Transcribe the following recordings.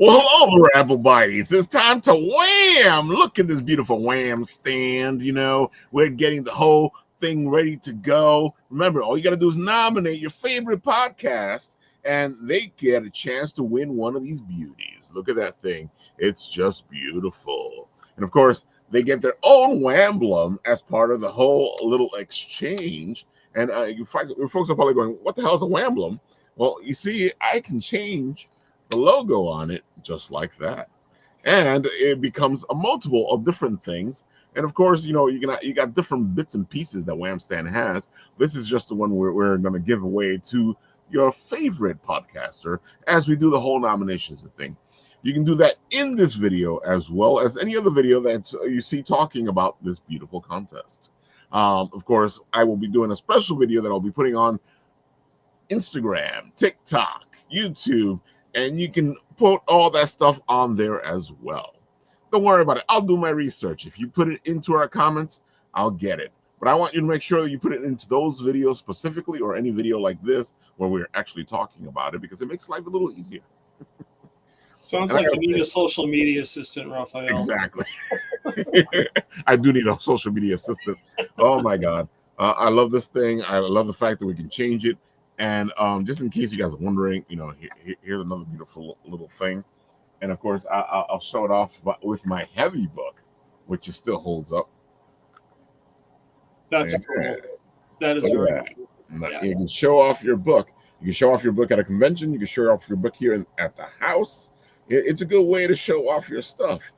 Well, hello, Apple Bites. It's time to wham! Look at this beautiful wham stand. We're getting the whole thing ready to go. Remember, all you got to do is nominate your favorite podcast, and they get a chance to win one of these beauties. Look at that thing. It's just beautiful. And, of course, they get their own whamblum as part of the whole little exchange. And your folks are probably going, what the hell is a whamblum? Well, you see, I can change the logo on it just like that, and it becomes a multiple of different things. And of course, you got different bits and pieces that Whamstand has. This is just the one we're going to give away to your favorite podcaster as we do the whole nominations and thing. You can do that in this video as well as any other video that you see talking about this beautiful contest. Of course, I will be doing a special video that I'll be putting on Instagram, TikTok, YouTube, and you can put all that stuff on there as well. Don't worry about it. I'll do my research. If you put it into our comments, I'll get it. But I want you to make sure that you put it into those videos specifically, or any video like this where we're actually talking about it, because it makes life a little easier. Sounds like you need a social media assistant, Raphael. Exactly. I do need a social media assistant. Oh my God. I love this thing. I love the fact that we can change it. And just in case you guys are wondering, here's another beautiful little thing. And of course, I'll show it off with my heavy book, which it still holds up. That's cool. That is very cool. Yeah. You can show off your book. You can show off your book at a convention. You can show off your book here at the house. It's a good way to show off your stuff.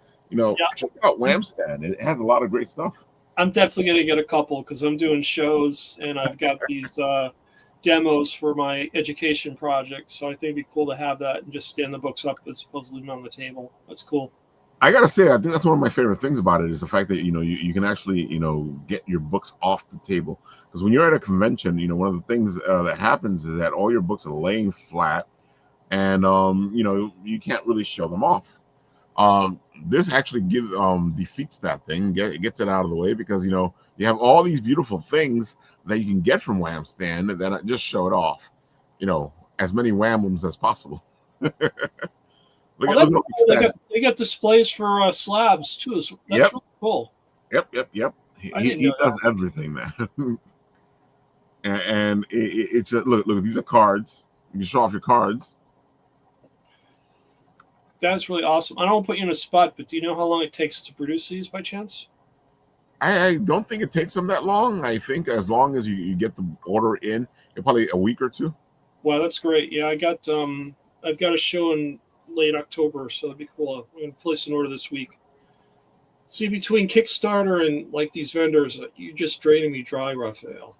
Check out Whamstand. It has a lot of great stuff. I'm definitely going to get a couple because I'm doing shows and I've got these demos for my education project, so I think it'd be cool to have that and just stand the books up as opposed to leaving them on the table. That's cool. I gotta say, I think that's one of my favorite things about it is the fact that you can actually get your books off the table, because when you're at a convention, one of the things that happens is that all your books are laying flat, and you can't really show them off. This actually defeats that thing. It gets it out of the way, because you have all these beautiful things that you can get from Whamstand that just show it off, as many whamblums as possible. They got displays for slabs too. That's really cool. Yep. He does everything, man. and it's look. These are cards. You can show off your cards. That's really awesome. I don't want to put you in a spot, but do you know how long it takes to produce these by chance? I don't think it takes them that long. I think as long as you get the order in, probably a week or two. Wow, that's great. Yeah, I've got a show in late October, so that'd be cool. I'm going to place an order this week. See, between Kickstarter and like these vendors, you're just draining me dry, Raphael.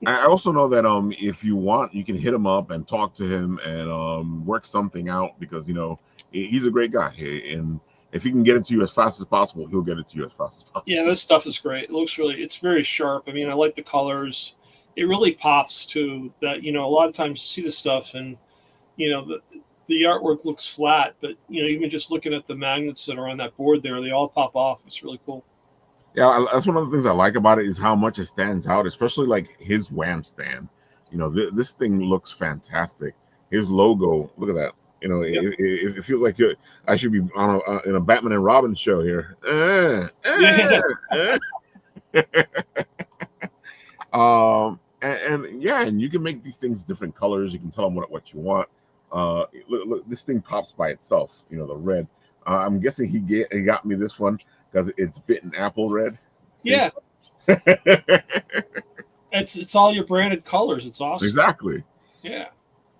I also know that if you want, you can hit him up and talk to him and work something out, because he's a great guy, and if he can get it to you as fast as possible, he'll get it to you as fast as possible. Yeah, this stuff is great. It looks it's very sharp. I mean, I like the colors. It really pops to that. A lot of times you see the stuff and, the artwork looks flat, but, even just looking at the magnets that are on that board there, they all pop off. It's really cool. Yeah, that's one of the things I like about it is how much it stands out, especially like his Whamstand. This thing looks fantastic. His logo, look at that. It feels like I should be on in a Batman and Robin show here. And you can make these things different colors. You can tell them what you want. Look, this thing pops by itself. The red. I'm guessing he got me this one because it's Bitten Apple red. See? Yeah. It's all your branded colors. It's awesome. Exactly. Yeah.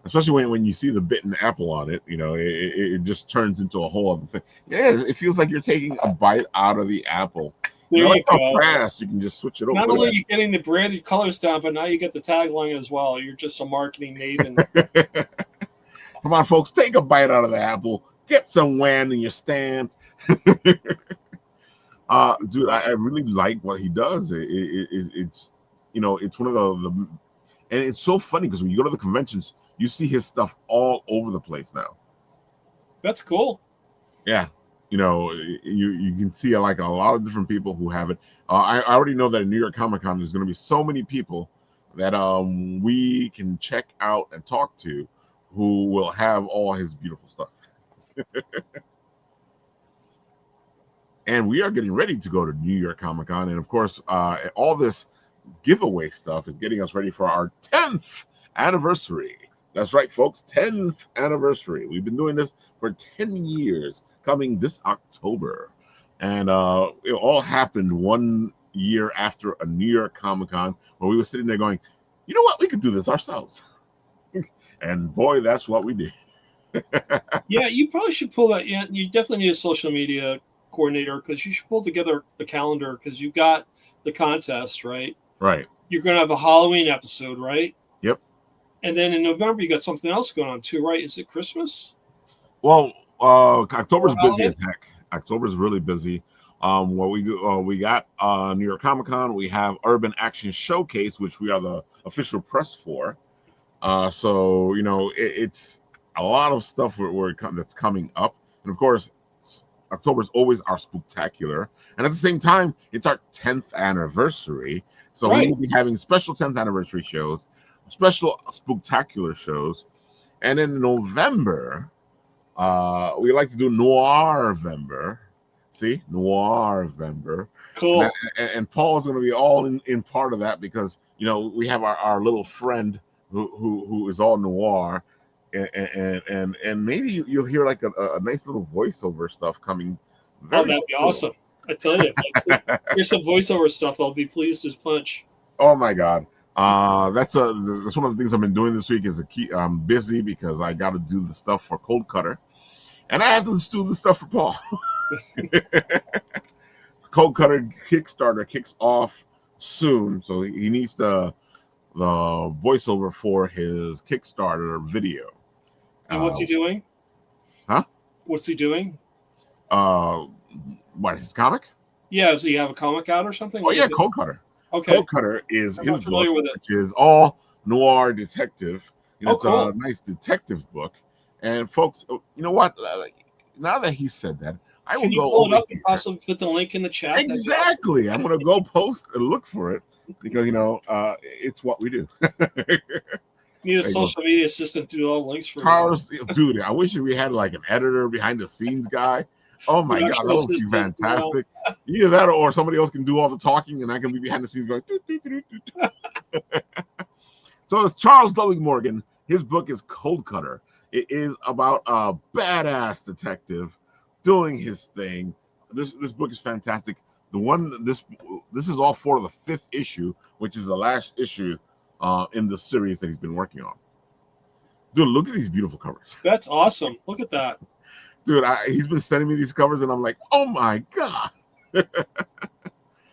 Especially when you see the Bitten Apple on it, it just turns into a whole other thing. Yeah, it feels like you're taking a bite out of the apple. There you go. Fast you can just switch it over. Not only are you getting the branded colors down, but now you get the tagline as well. You're just a marketing maven. Come on, folks, take a bite out of the apple. Get some wham in your stand. Dude, I really like what he does. It's one of the and it's so funny because when you go to the conventions, you see his stuff all over the place now. That's cool. Yeah. You can see like a lot of different people who have it. I already know that at New York Comic Con, there's going to be so many people that we can check out and talk to who will have all his beautiful stuff. And we are getting ready to go to New York Comic Con, and of course, all this giveaway stuff is getting us ready for our 10th anniversary. That's right, folks, 10th anniversary. We've been doing this for 10 years, coming this October. And it all happened 1 year after a New York Comic Con where we were sitting there going, you know what, we could do this ourselves. And boy, that's what we did. Yeah, you probably should pull that. Yeah, you definitely need a social media coordinator because you should pull together a calendar because you've got the contest, right? Right. You're going to have a Halloween episode, right? Yep. And then in November, you got something else going on too, right? Is it Christmas? Well, October's Or busy holiday? as heck. October's really busy. What we do, we got New York Comic Con. We have Urban Action Showcase, which we are the official press for. So you know, it's a lot of stuff that's coming up, and of course, October is always our spooktacular, and at the same time, it's our 10th anniversary. So we Right. will be having special 10th anniversary shows, special spooktacular shows, and in November, we like to do Noir-vember. See, Noir-vember. Cool. And Paul's going to be all in part of that because you know we have our little friend who is all noir, and maybe you'll hear like a nice little voiceover stuff coming. Oh, that'd be awesome! I tell you, here's some voiceover stuff. I'll be pleased as punch. Oh my God. That's one of the things I've been doing this week. I'm busy because I got to do the stuff for Cold Cutter, and I have to do the stuff for Paul. Cold Cutter Kickstarter kicks off soon, so he needs the voiceover for his Kickstarter video. And what's he doing? Huh? What's he doing? What, his comic? Yeah, does he have a comic out or something? Oh yeah, Cold Cutter. Okay. Cold Cutter is I'm his not familiar book, with it. which is all noir detective. You know, Oh, it's cool. a nice detective book. And folks, you know what? Now that he said that, I will Can you go pull it over up and possibly put the link in the chat? That'd be awesome. Exactly. I'm going to go post and look for it because you know it's what we do. You need a social media assistant to do all the links for Charles, dude, I wish we had like an editor behind the scenes guy. Oh my God, that would be fantastic. Either that or somebody else can do all the talking and I can be behind the scenes going. Doo, doo, doo, doo, doo. So it's Charles W. Morgan. His book is Cold Cutter. It is about a badass detective doing his thing. This book is fantastic. This is all for the 5th issue, which is the last issue in the series that he's been working on. Dude, look at these beautiful covers. That's awesome. Look at that. Dude, he's been sending me these covers, and I'm like, oh my God.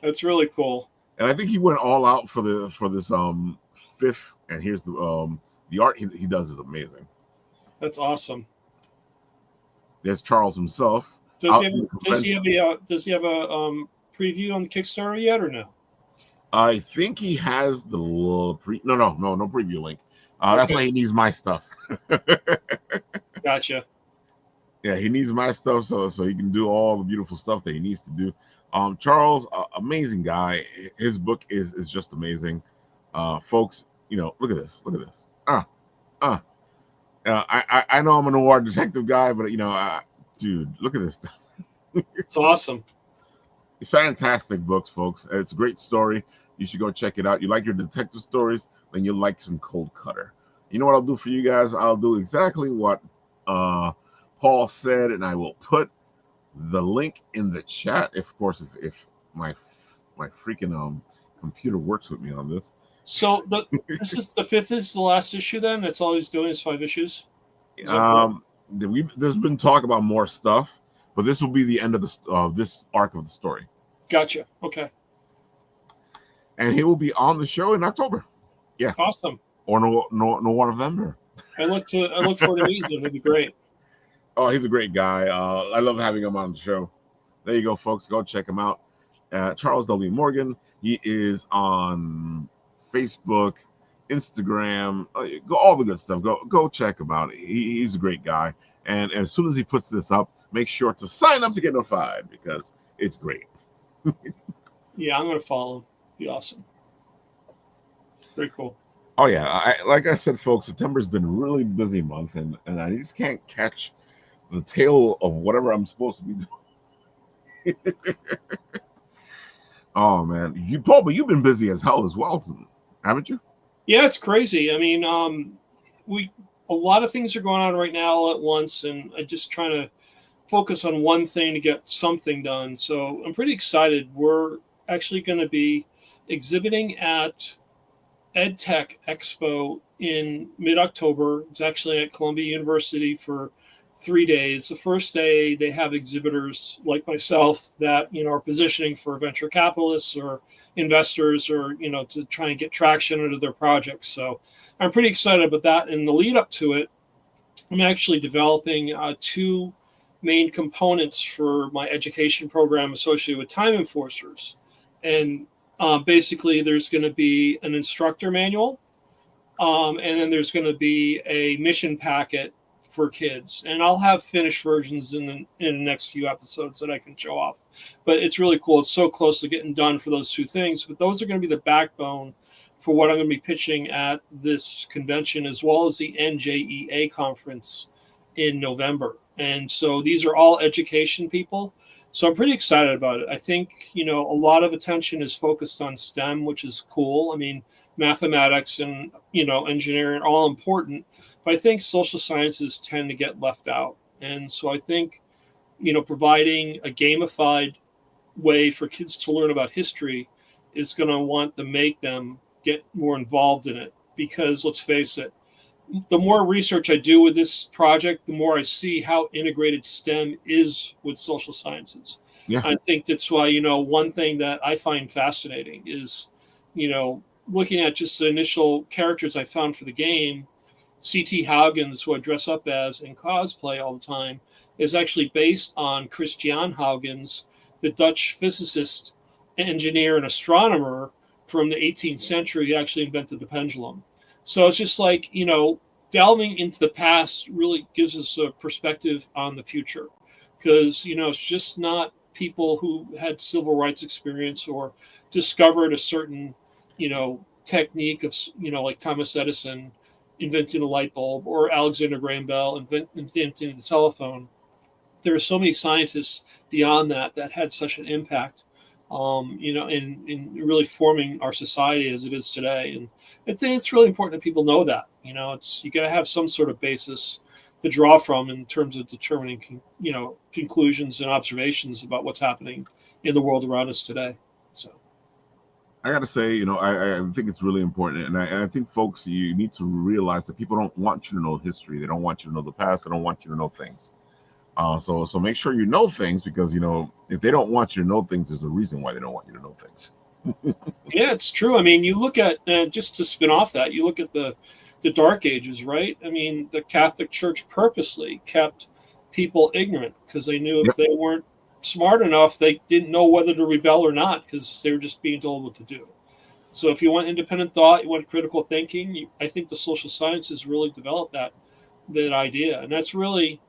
That's really cool. And I think he went all out for this 5th. And here's the art he does is amazing. That's awesome. There's Charles himself. Does he have a preview on the Kickstarter yet or no? I think he has the no preview link. That's why he needs my stuff. Gotcha. Yeah, he needs my stuff so he can do all the beautiful stuff that he needs to do. Charles, amazing guy. His book is just amazing. Folks, you know, look at this. I know I'm a noir detective guy, but you know, dude, look at this stuff. It's awesome. It's fantastic books, folks. It's a great story. You should go check it out. You like your detective stories, then you'll like some Cold Cutter. You know what I'll do for you guys? I'll do exactly what Paul said, and I will put the link in the chat. Of course, if my freaking computer works with me on this. So this is the 5th. This is the last issue. Then that's all he's doing is 5 issues. There's been talk about more stuff, but this will be the end of this arc of the story. Gotcha. Okay. And he will be on the show in October. Yeah. Awesome. Or November. I look forward to meeting him. It'd be great. Oh, he's a great guy. I love having him on the show. There you go, folks. Go check him out. Charles W. Morgan. He is on Facebook, Instagram, all the good stuff. Go check him out. He's a great guy. And as soon as he puts this up, make sure to sign up to get notified because it's great. Yeah, I'm going to follow him. Be awesome. Very cool. Oh yeah, like I said, folks, September's been a really busy month, and I just can't catch the tail of whatever I'm supposed to be doing. Oh man, you've been busy as hell as well, haven't you? Yeah, it's crazy. I mean, we a lot of things are going on right now all at once, and I'm just trying to focus on one thing to get something done. So I'm pretty excited. We're actually going to be exhibiting at EdTech Expo in mid-October. It's actually at Columbia University for 3 days. The first day they have exhibitors like myself that are positioning for venture capitalists or investors, or to try and get traction into their projects. So I'm pretty excited about that. And the lead up to it, I'm actually developing two main components for my education program associated with time enforcers. And basically, there's going to be an instructor manual, and then there's going to be a mission packet for kids. And I'll have finished versions in the next few episodes that I can show off. But it's really cool. It's so close to getting done for those two things. But those are going to be the backbone for what I'm going to be pitching at this convention, as well as the NJEA conference in November. And so these are all education people. So I'm pretty excited about it. I think, a lot of attention is focused on STEM, which is cool. I mean, mathematics and, engineering are all important, but I think social sciences tend to get left out. And so I think, providing a gamified way for kids to learn about history is going to want to make them get more involved in it. Because let's face it, the more research I do with this project, the more I see how integrated STEM is with social sciences. Yeah. I think that's why, one thing that I find fascinating is, looking at just the initial characters I found for the game. C.T. Huygens, who I dress up as and cosplay all the time, is actually based on Christian Huygens, the Dutch physicist, engineer, and astronomer from the 18th century. He actually invented the pendulum. So it's just like, delving into the past really gives us a perspective on the future, because, it's just not people who had civil rights experience or discovered a certain, technique of, like Thomas Edison inventing a light bulb, or Alexander Graham Bell inventing the telephone. There are so many scientists beyond that had such an impact, in really forming our society as it is today. And I think it's really important that people know that. You got to have some sort of basis to draw from in terms of determining, conclusions and observations about what's happening in the world around us today. So, I got to say, I think it's really important, and I think, folks, you need to realize that people don't want you to know history. They don't want you to know the past. They don't want you to know things. So make sure you know things, because if they don't want you to know things, there's a reason why they don't want you to know things. Yeah, it's true. I mean, you look at, just to spin off that, you look at the Dark Ages, right? I mean, the Catholic Church purposely kept people ignorant because they knew if they weren't smart enough, they didn't know whether to rebel or not, because they were just being told what to do. So if you want independent thought, you want critical thinking, I think the social sciences really developed that idea. And that's really,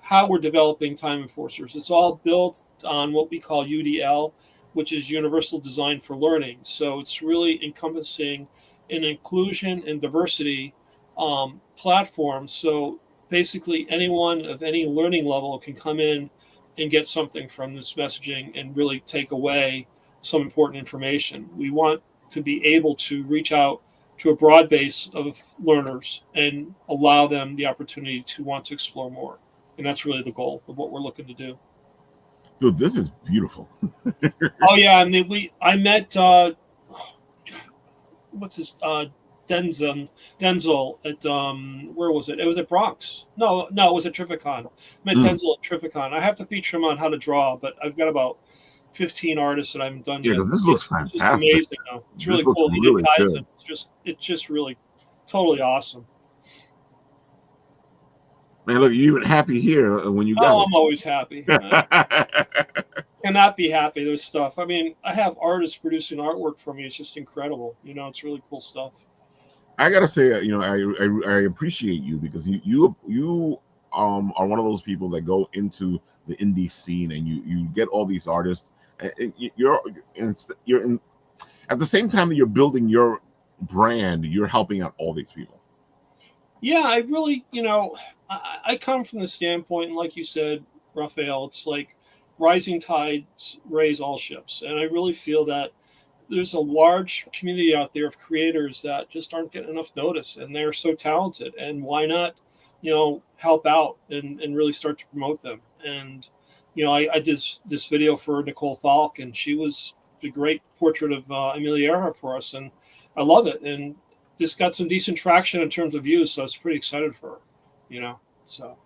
how we're developing time enforcers. It's all built on what we call UDL, which is Universal Design for Learning. So it's really encompassing an inclusion and diversity platform. So basically, anyone of any learning level can come in and get something from this messaging and really take away some important information. We want to be able to reach out to a broad base of learners and allow them the opportunity to want to explore more. And that's really the goal of what we're looking to do. Dude, this is beautiful. Oh yeah, I mean, I met Denzel at where was it? It was at Bronx. No, it was at Trificon. I met Denzel at Trificon. I have to feature him on how to draw, but I've got about 15 artists that I haven't done yet. Yeah, this looks fantastic. It's amazing though. It's really cool. He did Kaizen. It's just really totally awesome. Man, look, you're even happy here when you got it. I'm always happy. Cannot be happy with stuff. I mean, I have artists producing artwork for me. It's just incredible. It's really cool stuff. I gotta say, I appreciate you, because you are one of those people that go into the indie scene, and you get all these artists. You're in, at the same time that you're building your brand, you're helping out all these people. Yeah, I really, I come from the standpoint, and like you said, Raphael, it's like rising tides raise all ships. And I really feel that there's a large community out there of creators that just aren't getting enough notice, and they're so talented. And why not, help out and really start to promote them? And, I did this video for Nicole Falk, and she was a great portrait of Amelia Earhart for us. And I love it. And just got some decent traction in terms of views, so I was pretty excited for her, So,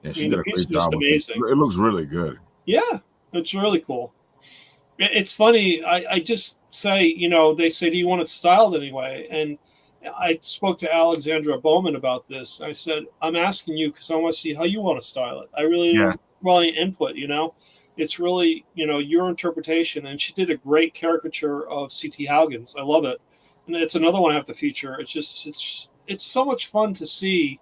Yeah, I she mean, the did a piece great was just job with it. amazing. It looks really good. Yeah, it's really cool. It's funny. I just say, they say, do you want it styled anyway? And I spoke to Alexandra Bowman about this. I said, I'm asking you because I want to see how you want to style it. I really Yeah. don't want any input, It's really, your interpretation. And she did a great caricature of C.T. Haugens. I love it. And it's another one I have to feature. It's so much fun to see,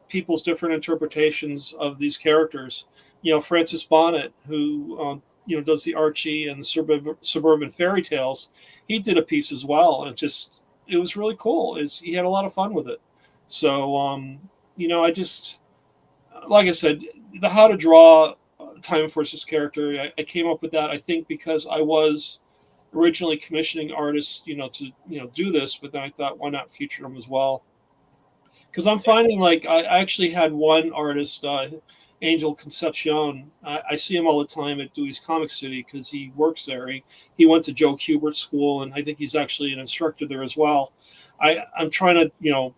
people's different interpretations of these characters. Francis Bonnet, who does the Archie and the suburban fairy tales, he did a piece as well, and it was really cool. He had a lot of fun with it. So I just, like I said, the how to draw Time Force's character, I came up with that, I think, because I was originally commissioning artists, to do this, but then I thought, why not feature them as well? Because I'm finding, like, I actually had one artist, Angel Concepcion. I see him all the time at Dewey's Comic City because he works there. He went to Joe Kubert School, and I think he's actually an instructor there as well. I'm trying to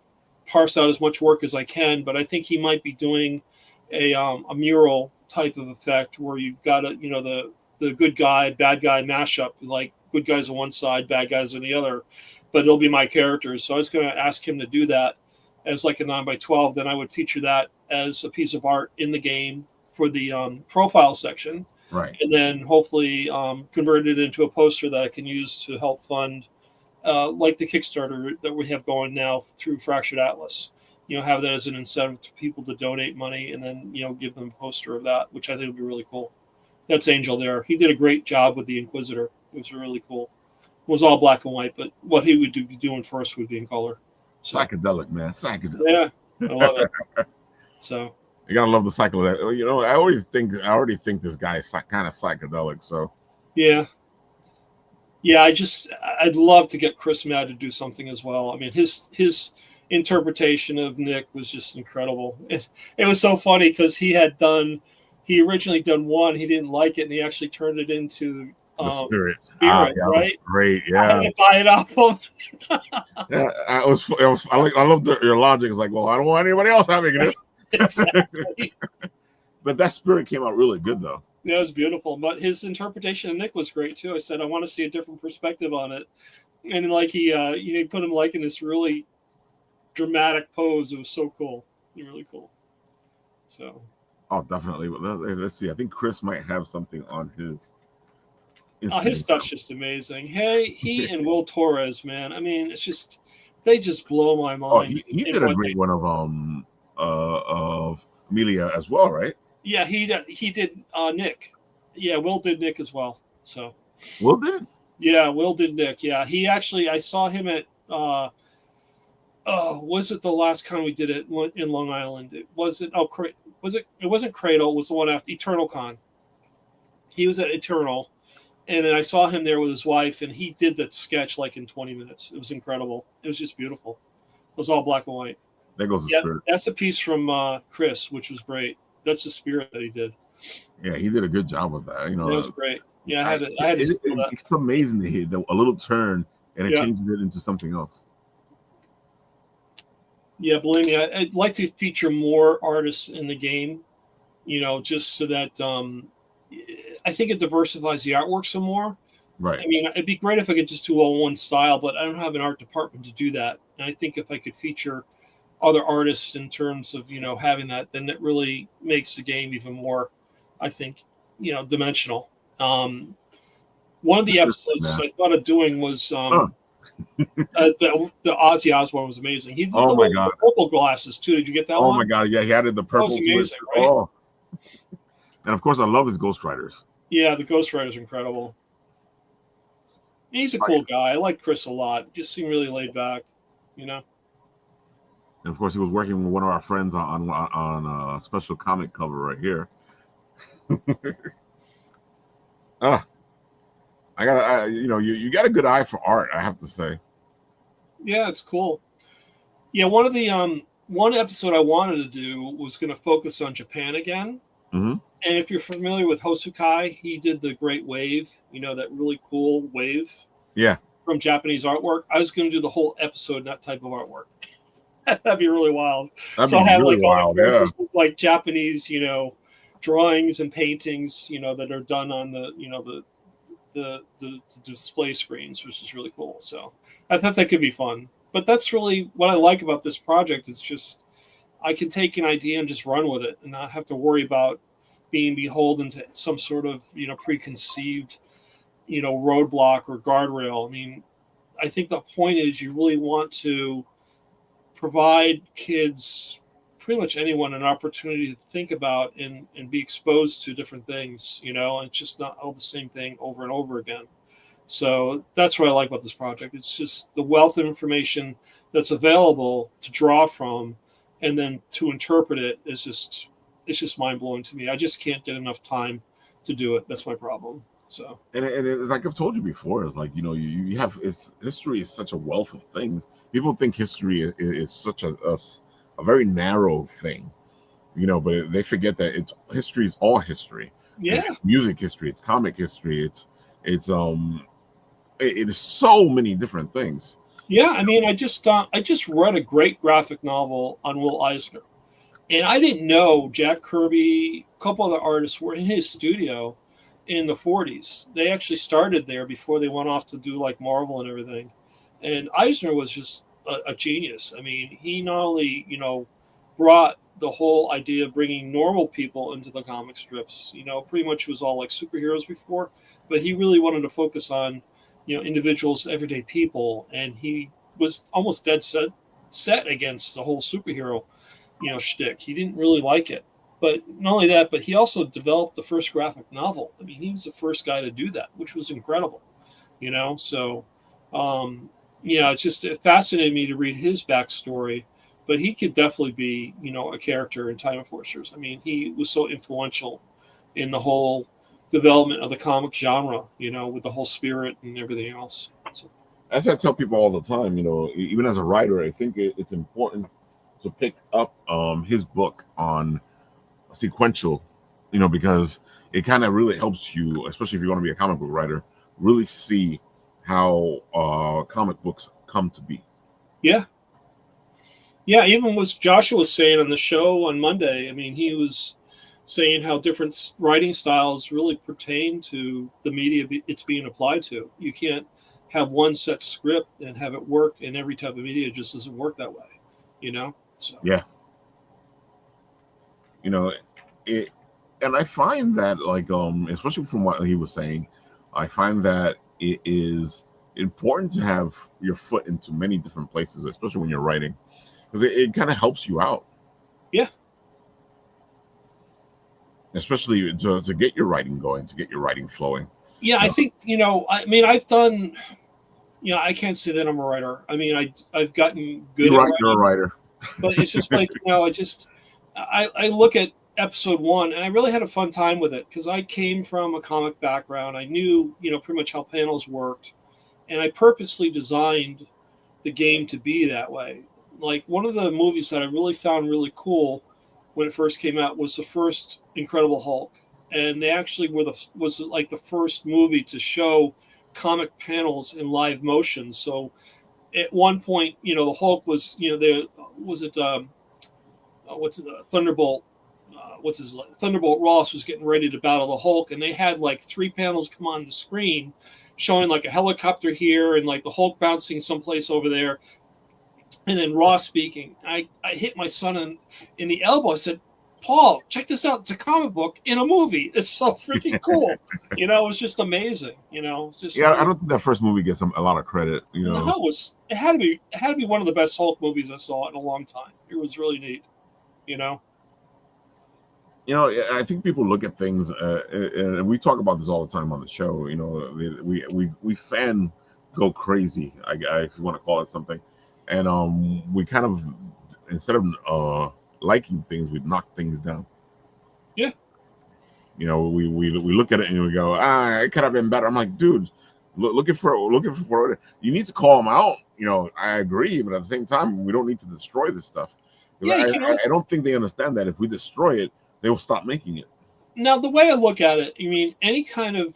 parse out as much work as I can, but I think he might be doing a mural type of effect where you've got the good guy bad guy mashup, like good guys on one side, bad guys on the other, but it'll be my characters. So I was going to ask him to do that as like a 9x12. Then I would feature that as a piece of art in the game for the profile section, Right. and then hopefully convert it into a poster that I can use to help fund like the Kickstarter that we have going now through Fractured Atlas. Have that as an incentive to people to donate money, and then give them a poster of that, which I think would be really cool. That's Angel there. He did a great job with the Inquisitor. It was really cool. It was all black and white, but what he would be doing first would be in color. So, psychedelic, man. Psychedelic. Yeah, I love it. So you gotta love the psychedelic. I already think this guy is kind of psychedelic. So yeah. I'd love to get Chris Mad to do something as well. I mean, his interpretation of Nick was just incredible. It was so funny because he originally done one, he didn't like it, and he actually turned it into the spirit. Yeah, right? Great, yeah. I had to buy it off him. Yeah, I love your logic. It's like, well, I don't want anybody else having this. Exactly. But that spirit came out really good, though. Yeah, it was beautiful. But his interpretation of Nick was great too. I said, I want to see a different perspective on it. And like he put him like in this really dramatic pose. It was so cool. Really cool. So. Oh, definitely. Let's see. I think Chris might have something on his. His stuff's just amazing. Hey, he and Will Torres, man. I mean, they just blow my mind. Oh, he did a great one of Amelia as well, right? Yeah, he did Nick. Yeah, Will did Nick as well. So Will did? Yeah, Will did Nick. Yeah, he actually, I saw him at was it the last con we did it in Long Island? It wasn't. It wasn't Cradle. It was the one after Eternal Con. He was at Eternal, and then I saw him there with his wife, and he did that sketch like in 20 minutes. It was incredible. It was just beautiful. It was all black and white. There goes the spirit. That's a piece from Chris, which was great. That's the spirit that he did. Yeah, he did a good job with that. That was great. Yeah, I had to steal that. It's amazing to hit a little turn and it changes it into something else. Yeah, believe me, I'd like to feature more artists in the game, just so that I think it diversifies the artwork some more. Right. I mean, it'd be great if I could just do all one style, but I don't have an art department to do that. And I think if I could feature other artists in terms of, having that, then it really makes the game even more, I think, dimensional. One of the episodes I thought of doing was the Ozzy Osbourne was amazing. He did the purple glasses too. Did you get that one? Oh my God. Yeah, he added the purple. That was amazing, right? Oh. And of course, I love his Ghost Riders. Yeah, the Ghost Riders are incredible. He's a cool guy. I like Chris a lot. Just seemed really laid back, And of course, he was working with one of our friends on a special comic cover right here. Ah, you got a good eye for art, I have to say. Yeah, it's cool. Yeah, one of the one episode I wanted to do was going to focus on Japan again. Mm-hmm. And if you're familiar with Hosukai, he did the Great Wave, that really cool wave Yeah. from Japanese artwork. I was going to do the whole episode in that type of artwork. That'd be really wild. That'd So be I have really like all wild, the yeah. characters look like Japanese, drawings and paintings, that are done on the display screens, which is really cool. So I thought that could be fun. But that's really what I like about this project. It's just I can take an idea and just run with it and not have to worry about being beholden to some sort of preconceived roadblock or guardrail. I mean, I think the point is you really want to provide kids, pretty much anyone, an opportunity to think about and be exposed to different things, and it's just not all the same thing over and over again. So that's what I like about this project. It's just the wealth of information that's available to draw from, and then to interpret it is just, it's just mind blowing to me. I just can't get enough time to do it. That's my problem. So, and it's like I've told you before, it's like, you have, history is such a wealth of things. People think history is such a very narrow thing, but they forget that history is all history. yeah. It's music history, it's comic history, it is so many different things. Yeah, I mean, I just read a great graphic novel on Will Eisner, and I didn't know Jack Kirby, a couple other artists were in his studio in the 40s. They actually started there before they went off to do like Marvel and everything. And Eisner was just a genius. I mean, he not only brought the whole idea of bringing normal people into the comic strips. Pretty much was all like superheroes before, but he really wanted to focus on individuals, everyday people, and he was almost dead set against the whole superhero shtick. He didn't really like it. But not only that, but he also developed the first graphic novel. I mean, he was the first guy to do that, which was incredible. So it's just, it fascinated me to read his backstory. But he could definitely be a character in Time Enforcers. I mean, he was so influential in the whole development of the comic genre, with the whole spirit and everything else. So. As I tell people all the time, even as a writer, I think it's important to pick up his book on sequential, because it kind of really helps you, especially if you want to be a comic book writer, really see how comic books come to be. Yeah. Yeah, even what Joshua was saying on the show on Monday, I mean, he was saying how different writing styles really pertain to the media it's being applied to. You can't have one set script and have it work in every type of media. It just doesn't work that way, So. Yeah. And I find that, like, especially from what he was saying, I find that it is important to have your foot into many different places, especially when you're writing, because it kind of helps you out. Yeah. Especially to get your writing going, to get your writing flowing. Yeah, I think, I mean, I've done, I can't say that I'm a writer. I mean, I've gotten good at writing. You're a writer. But it's just like, I look at episode 1 and I really had a fun time with it because I came from a comic background. I knew, pretty much how panels worked. And I purposely designed the game to be that way. Like, one of the movies that I really found really cool when it first came out was the first Incredible Hulk. And they actually was like the first movie to show comic panels in live motion. So at one point, the Hulk was, Thunderbolt. Thunderbolt Ross was getting ready to battle the Hulk, and they had like 3 panels come on the screen showing like a helicopter here and like the Hulk bouncing someplace over there, and then Ross speaking. I hit my son in the elbow. I said, "Paul, check this out. It's a comic book in a movie. It's so freaking cool." It was just amazing. It's just I don't think that first movie gets a lot of credit. No, it had to be one of the best Hulk movies I saw in a long time. It was really neat. I think people look at things, and we talk about this all the time on the show. We fan go crazy, if you want to call it something, and we kind of, instead of liking things, we knock things down. Yeah. You know, we look at it and we go, it could have been better. I'm like, dude, looking for you need to call them out. You know, I agree, but at the same time, we don't need to destroy this stuff. Yeah, you can also, I don't think they understand that if we destroy it, they will stop making it. now the way I look at it, I mean, any kind of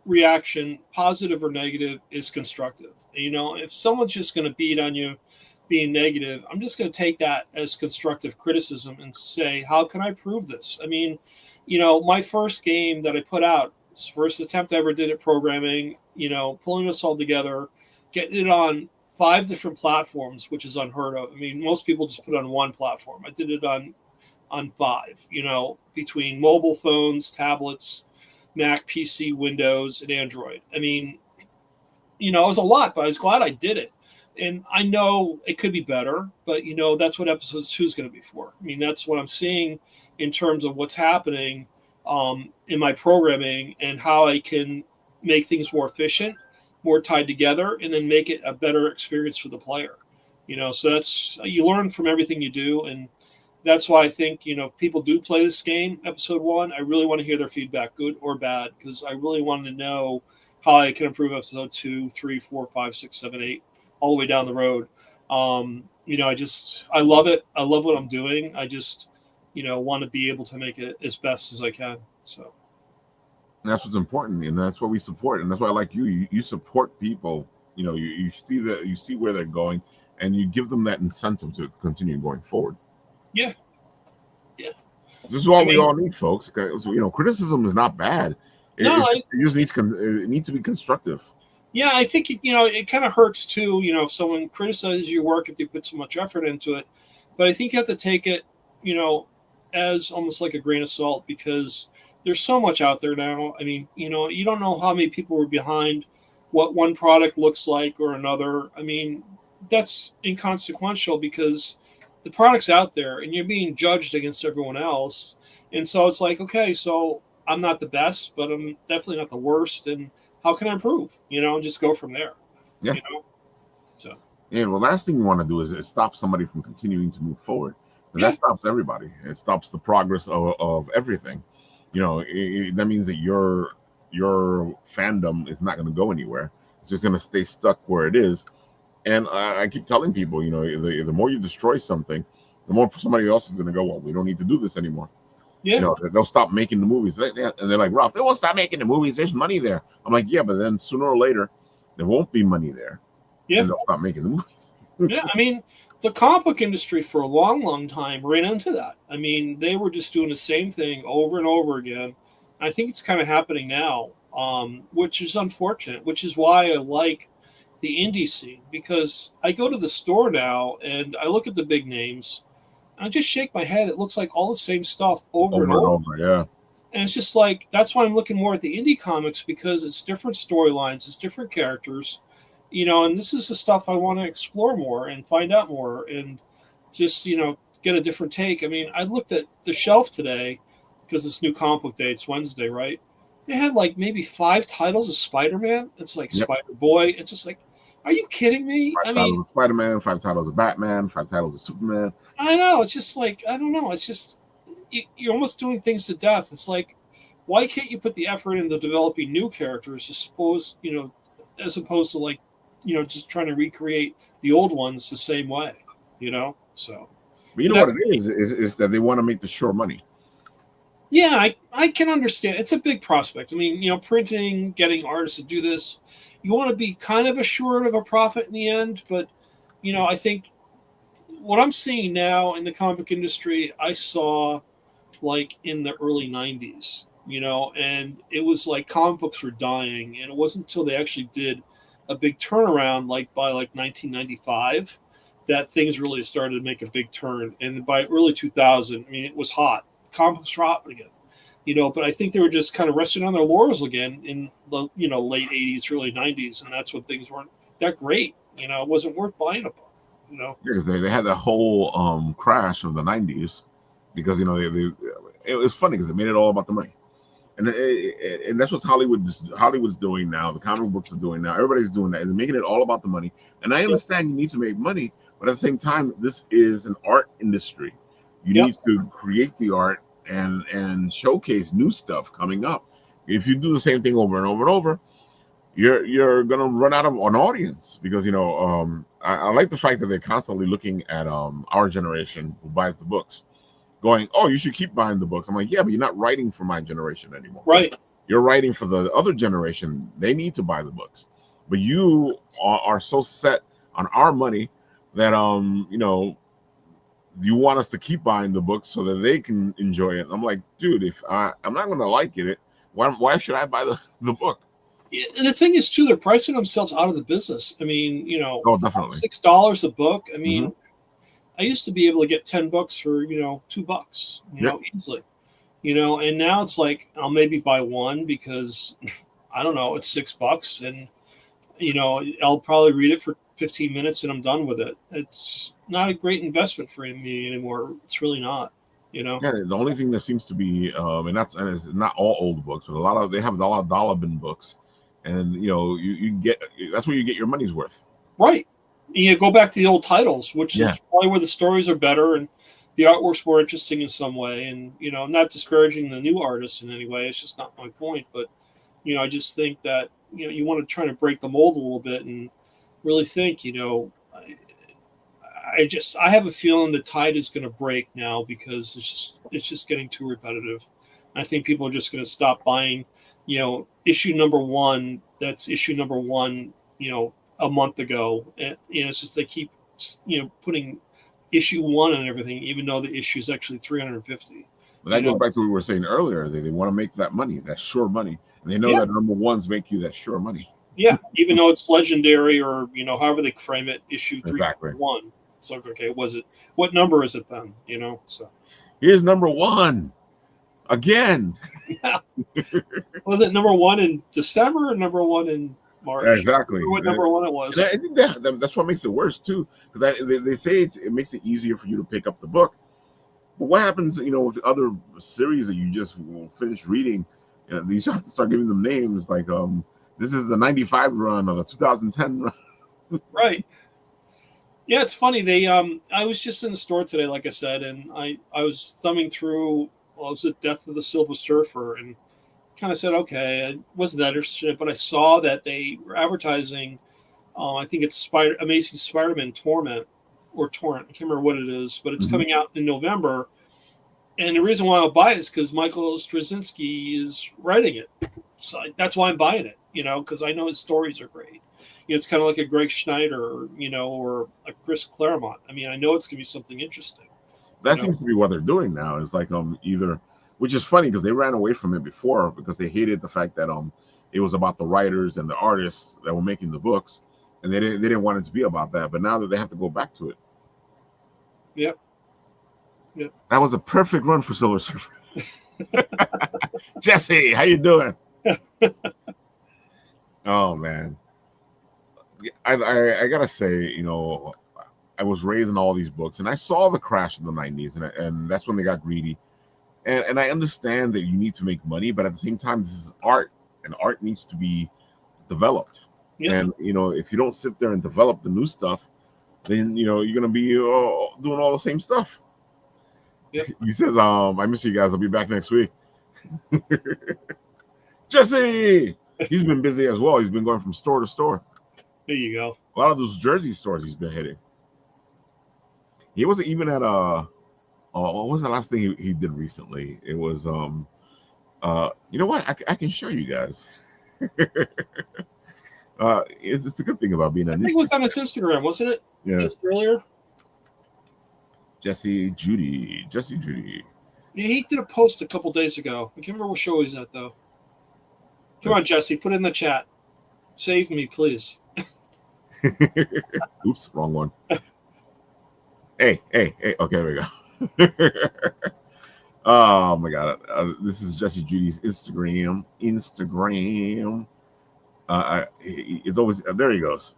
reaction, positive or negative, is constructive. You know, if someone's just going to beat on you being negative, I'm just going to take that as constructive criticism and say, how can I prove this? I mean, you know, my first game that I put out, first attempt I ever did at programming, you know, pulling us all together, getting it on 5 different platforms, which is unheard of. I mean, most people just put it on one platform. I did it on 5, you know, between mobile phones, tablets, Mac, PC, Windows, and Android. I mean, you know, it was a lot, but I was glad I did it. And I know it could be better, but, you know, that's what episode 2 is going to be for. I mean, that's what I'm seeing in terms of what's happening in my programming and how I can make things more efficient, more tied together, and then make it a better experience for the player. You know, so that's, you learn from everything you do. And that's why I think, you know, people do play this game, episode 1. I really want to hear their feedback, good or bad, because I really want to know how I can improve episode 2, 3, 4, 5, 6, 7, 8, all the way down the road. You know, I love it. I love what I'm doing. I just, you know, want to be able to make it as best as I can. So. And that's what's important, and that's what we support, and that's why I like you. You support people. You know, you see where they're going, and you give them that incentive to continue going forward. Yeah, yeah. This is what we all need, folks. So, you know, criticism is not bad. It just needs to be constructive. Yeah, I think, you know, it kind of hurts too. You know, if someone criticizes your work if you put so much effort into it, but I think you have to take it, you know, as almost like a grain of salt, because there's so much out there now. I mean, you know, you don't know how many people were behind what one product looks like or another. I mean, that's inconsequential because the product's out there and you're being judged against everyone else. And so it's like, okay, so I'm not the best, but I'm definitely not the worst. And how can I improve? You know, and just go from there. Yeah. You know? So. Yeah, well, last thing you want to do is stop somebody from continuing to move forward. And that stops everybody. It stops the progress of everything. You know, that means that your fandom is not going to go anywhere. It's just going to stay stuck where it is. And I keep telling people, you know, the more you destroy something, the more somebody else is going to go, well, we don't need to do this anymore. Yeah. You know, they'll stop making the movies. And they're like, Ralph, they won't stop making the movies. There's money there. I'm like, yeah, but then sooner or later, there won't be money there. Yeah. And they'll stop making the movies. Yeah, I mean, the comic book industry for a long, long time ran into that. I mean, they were just doing the same thing over and over again. I think it's kind of happening now, which is unfortunate, which is why I like the indie scene, because I go to the store now and I look at the big names and I just shake my head. It looks like all the same stuff over and over. Yeah. And it's just like, that's why I'm looking more at the indie comics, because it's different storylines, it's different characters, you know, and this is the stuff I want to explore more and find out more and just, you know, get a different take. I mean, I looked at the shelf today because it's new comic book day. It's Wednesday, right? They had like maybe 5 titles of Spider-Man. It's like Spider-Boy. It's just like, are you kidding me? 5 titles of Spider-Man, 5 titles of Batman, 5 titles of Superman. I know. It's just like, I don't know. It's just, you're almost doing things to death. It's like, why can't you put the effort into developing new characters, as opposed to like, you know, just trying to recreate the old ones the same way, you know? So. But you know what it is that they want to make the sure money. Yeah, I can understand. It's a big prospect. I mean, you know, printing, getting artists to do this, you want to be kind of assured of a profit in the end. But, you know, I think what I'm seeing now in the comic book industry, I saw like in the early 90s, you know, and it was like comic books were dying. And it wasn't until they actually did a big turnaround, like by like 1995, that things really started to make a big turn. And by early 2000, I mean, it was hot. Comic books were hot again, you know, but I think they were just kind of resting on their laurels again in the, you know, late 80s, early 90s. And that's when things weren't that great. You know, it wasn't worth buying a book, you know. Because they had that whole crash of the 90s because, you know, it was funny because they made it all about the money. And that's what Hollywood's doing now. The comic books are doing now. Everybody's doing that. They're making it all about the money. And I understand you need to make money, But at the same time, this is an art industry. You Yep. need to create the art and showcase new stuff coming up. If you do the same thing over and over and over, you're gonna run out of an audience because I like the fact that they're constantly looking at our generation who buys the books, going, "Oh, you should keep buying the books." I'm like, "Yeah, but you're not writing for my generation anymore. Right. You're writing for the other generation. They need to buy the books, but you are so set on our money that you want us to keep buying the books so that they can enjoy it." And I'm like, dude, if I'm not gonna like it, why should I buy the book? And the thing is, too, they're pricing themselves out of the business. I mean, Oh, definitely. $6 a book. I mean, Mhm. I used to be able to get 10 books for, $2, Yep. easily, and now it's like, I'll maybe buy one because I don't know, it's $6 and, I'll probably read it for 15 minutes and I'm done with it. It's not a great investment for me anymore. It's really not, Yeah, the only thing that seems to be, and it's not all old books, but they have a lot of dollar bin books, and you get that's where you get your money's worth. Right. You go back to the old titles, which Yeah, is probably where the stories are better and the artwork's more interesting in some way. And, I'm not disparaging the new artists in any way. It's just not my point. But, I just think that, you want to try to break the mold a little bit and really think, I have a feeling the tide is going to break now because it's just getting too repetitive. I think people are just going to stop buying, issue number one. That's issue number one, a month ago. And, it's just they keep, putting issue one and everything, even though the issue is actually 350. but that goes back to what we were saying earlier. They want to make that money, that sure money, and they know Yeah, that number ones make you that sure money. yeah. Even though it's legendary or however they frame it, issue Exactly. 351. It's like, okay, what number is it then? So Here's number one again. yeah. Was it number one in December or number one in March? Exactly. What number one it was? And I think that's what makes it worse too, because they say it makes it easier for you to pick up the book. But what happens, with the other series that you just finish reading? You have to start giving them names like this is the 95 run or the 2010 run. Right. Yeah, it's funny. I was just in the store today, like I said, and I was thumbing through. Well, it was the Death of the Silver Surfer, and kind of said, okay, I wasn't that interested, but I saw that they were advertising. I think it's Amazing Spider-Man Torment or Torrent. I can't remember what it is, but it's Mhm. coming out in November. And the reason why I'll buy it is because Michael Straczynski is writing it. So that's why I'm buying it, because I know his stories are great. It's kind of like a Greg Schneider, or a Chris Claremont. I mean, I know it's going to be something interesting. That seems to be what they're doing now. Is like either, which is funny because they ran away from it before because they hated the fact that it was about the writers and the artists that were making the books, and they didn't want it to be about that. But now that they have to go back to it. Yep. Yep. That was a perfect run for Silver Surfer. Jesse, how you doing? Oh man, I gotta say, I was raised in all these books, and I saw the crash in the '90s, and that's when they got greedy. And I understand that you need to make money, but at the same time, this is art, and art needs to be developed. Yep. And if you don't sit there and develop the new stuff, then you're gonna be doing all the same stuff. Yep. He says, "I miss you guys. I'll be back next week." Jesse, he's been busy as well. He's been going from store to store. There you go. A lot of those Jersey stores he's been hitting. He wasn't even at what was the last thing he did recently? It was you know what? I can show you guys. It's the good thing about being I on think it was on his Instagram, wasn't it? Yeah. Just earlier. Jesse Judy. Yeah, he did a post a couple days ago. I can't remember what show he's at though. Come on, Jesse, put it in the chat. Save me, please. Oops, wrong one. Hey. Okay, there we go. Oh my god, this is Jesse Judy's Instagram. It's always there. He goes.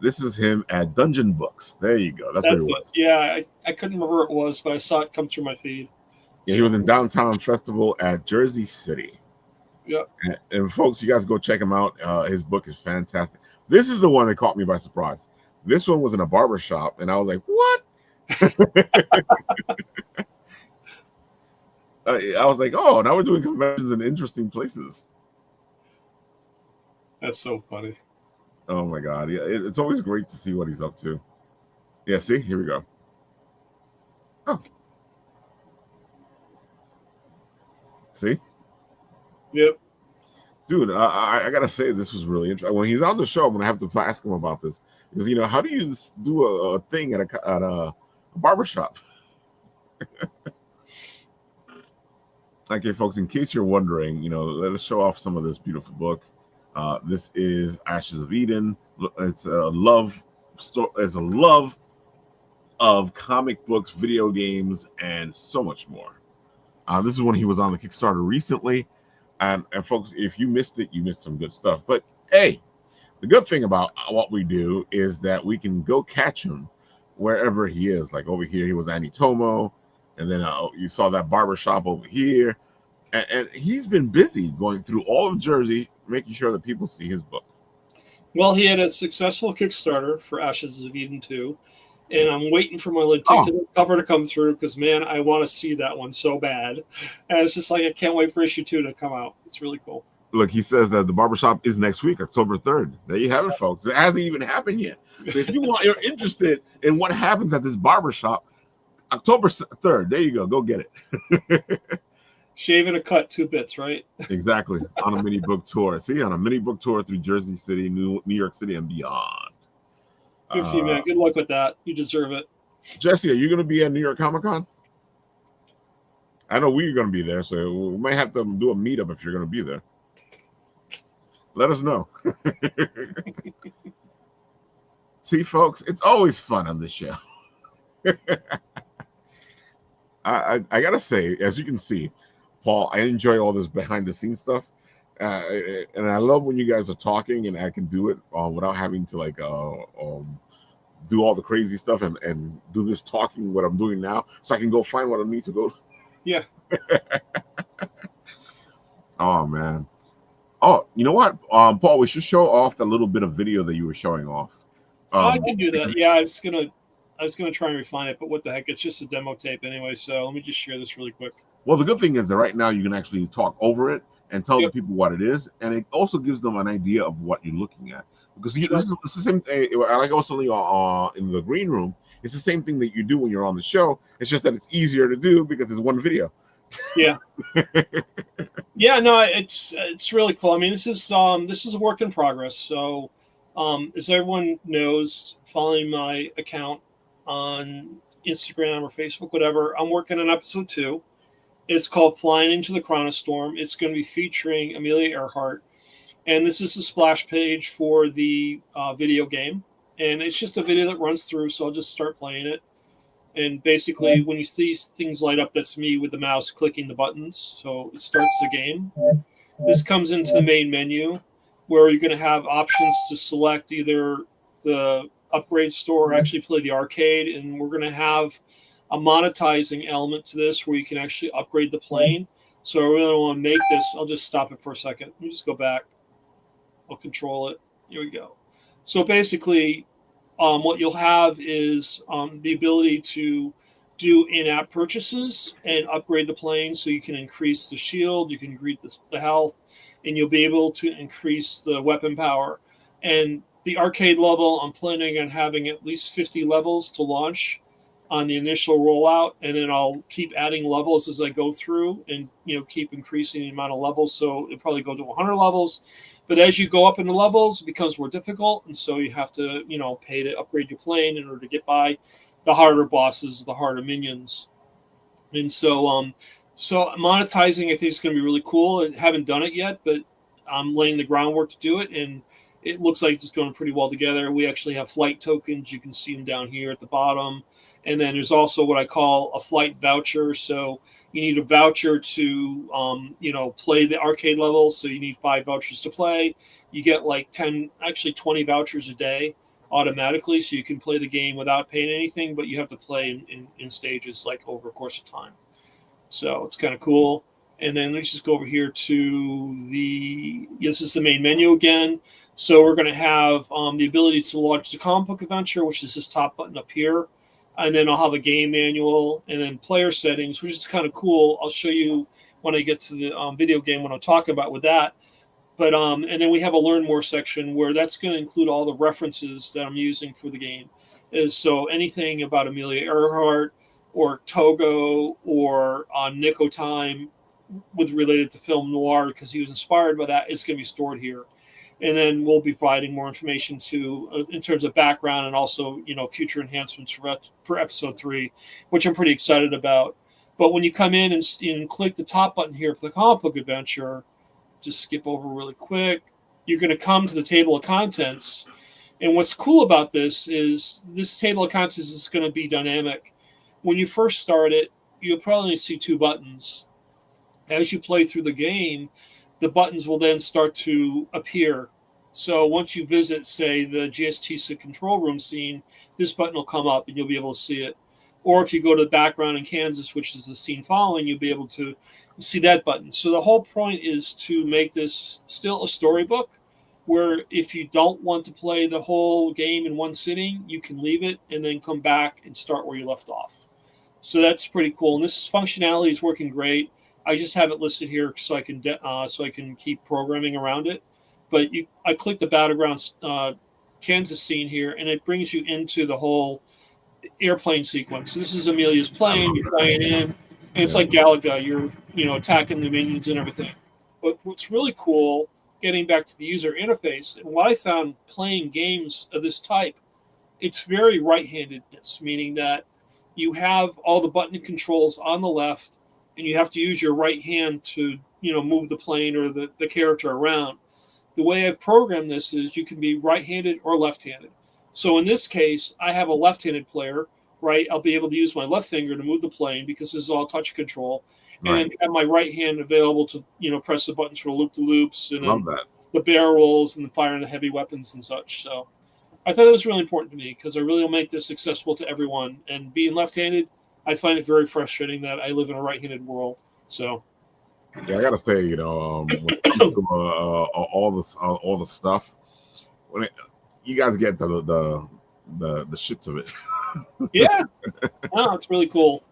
This is him at Dungeon Books. There you go. That's where he was. Yeah, I couldn't remember where it was, but I saw it come through my feed. Yeah, he was in Downtown Festival at Jersey City. Yeah. And folks, you guys go check him out. His book is fantastic. This is the one that caught me by surprise. This one was in a barber shop, and I was like, what? I was like, oh, now we're doing conventions in interesting places. That's so funny. Oh my God. Yeah, it's always great to see what he's up to. Yeah, see, here we go. Oh. See? Yep. Dude, I gotta say, this was really interesting. When he's on the show, I'm gonna have to ask him about this because how do you do a thing at a barbershop? Okay, folks, in case you're wondering, let us show off some of this beautiful book. This is Ashes of Eden. It's a love story. It's a love of comic books, video games, and so much more. This is when he was on the Kickstarter recently. And folks, if you missed it, you missed some good stuff. But hey, the good thing about what we do is that we can go catch him wherever he is. Like over here, he was Annie Tomo. And then you saw that barbershop over here. And he's been busy going through all of Jersey, making sure that people see his book. Well, he had a successful Kickstarter for Ashes of Eden 2. And I'm waiting for my lenticular cover to come through because, man, I want to see that one so bad. And it's just like I can't wait for issue 2 to come out. It's really cool. Look, he says that the barbershop is next week, October 3rd. There you have it, folks. It hasn't even happened yet. So if you're interested in what happens at this barbershop, October 3rd, there you go. Go get it. Shave and a cut, 2 bits, right? Exactly. On a mini book tour. See, on a mini book tour through Jersey City, New York City, and beyond. Good for you, man. Good luck with that. You deserve it. Jesse, are you going to be at New York Comic Con? I know we're going to be there, so we might have to do a meetup if you're going to be there. Let us know. See, folks, it's always fun on this show. I got to say, as you can see, Paul, I enjoy all this behind-the-scenes stuff. And I love when you guys are talking and I can do it without having to do all the crazy stuff and do this talking what I'm doing now, so I can go find what I need to go. Yeah. Oh man. Oh, you know what, Paul? We should show off the little bit of video that you were showing off. I can do that. Yeah, I was gonna try and refine it, but what the heck? It's just a demo tape anyway. So let me just share this really quick. Well, the good thing is that right now you can actually talk over it and tell the people what it is, and it also gives them an idea of what you're looking at. Because this is the same thing. Like also in the green room, it's the same thing that you do when you're on the show. It's just that it's easier to do because it's one video. Yeah. Yeah. No, it's really cool. I mean, this is a work in progress. So, as everyone knows, following my account on Instagram or Facebook, whatever, I'm working on episode 2. It's called Flying into the Chronostorm. It's going to be featuring Amelia Earhart. And this is the splash page for the video game. And it's just a video that runs through, so I'll just start playing it. And basically, when you see things light up, that's me with the mouse clicking the buttons. So it starts the game. This comes into the main menu, where you're going to have options to select either the upgrade store or actually play the arcade. And we're going to have a monetizing element to this where you can actually upgrade the plane. So I really want to make this. I'll just stop it for a second. Let me just go back. I'll control it. Here we go. So basically, what you'll have is the ability to do in-app purchases and upgrade the plane, so you can increase the shield, you can increase the health, and you'll be able to increase the weapon power. And the arcade level, I'm planning on having at least 50 levels to launch on the initial rollout, and then I'll keep adding levels as I go through, and keep increasing the amount of levels. So it'll probably go to 100 levels. But as you go up in the levels, it becomes more difficult, and so you have to, pay to upgrade your plane in order to get by the harder bosses, the harder minions. And so, so monetizing, I think, is going to be really cool. I haven't done it yet, but I'm laying the groundwork to do it, and it looks like it's going pretty well together. We actually have flight tokens. You can see them down here at the bottom. And then there's also what I call a flight voucher. So you need a voucher to, play the arcade level. So you need 5 vouchers to play. You get like 20 vouchers a day automatically. So you can play the game without paying anything, but you have to play in stages, like over a course of time. So it's kind of cool. And then let's just go over here to this is the main menu again. So we're going to have the ability to launch the comic book adventure, which is this top button up here. And then I'll have a game manual and then player settings, which is kind of cool. I'll show you when I get to the video game when I'm talking about with that. But and then we have a learn more section where that's going to include all the references that I'm using for the game. So anything about Amelia Earhart or Togo or Nico Time with related to film noir, because he was inspired by that, is going to be stored here. And then we'll be providing more information to in terms of background and also, future enhancements for episode 3, which I'm pretty excited about. But when you come in and click the top button here for the comic book adventure, just skip over really quick, you're going to come to the table of contents. And what's cool about this is this table of contents is going to be dynamic. When you first start it, you'll probably see 2 buttons. As you play through the game, the buttons will then start to appear. So once you visit, say, the GST control room scene, this button will come up and you'll be able to see it. Or if you go to the background in Kansas, which is the scene following, you'll be able to see that button. So the whole point is to make this still a storybook, where if you don't want to play the whole game in one sitting, you can leave it and then come back and start where you left off. So that's pretty cool. And this functionality is working great. I just have it listed here so I can keep programming around it. But I click the battleground Kansas scene here, and it brings you into the whole airplane sequence. So this is Amelia's plane. You're flying in, and it's like Galaga. You're attacking the minions and everything. But what's really cool, getting back to the user interface, and what I found playing games of this type, it's very right-handedness, meaning that you have all the button controls on the left, and you have to use your right hand to, move the plane or the character around. The way I've programmed this is you can be right-handed or left-handed. So in this case, I have a left-handed player, right? I'll be able to use my left finger to move the plane because this is all touch control. Right. And then have my right hand available to, press the buttons for loop-to-loops and the barrel rolls and the firing the heavy weapons and such. So I thought it was really important to me because I really will make this accessible to everyone. And being left-handed, I find it very frustrating that I live in a right-handed world. So, yeah, I gotta say, when all the stuff, you guys get the shits of it. Yeah, no, it's really cool.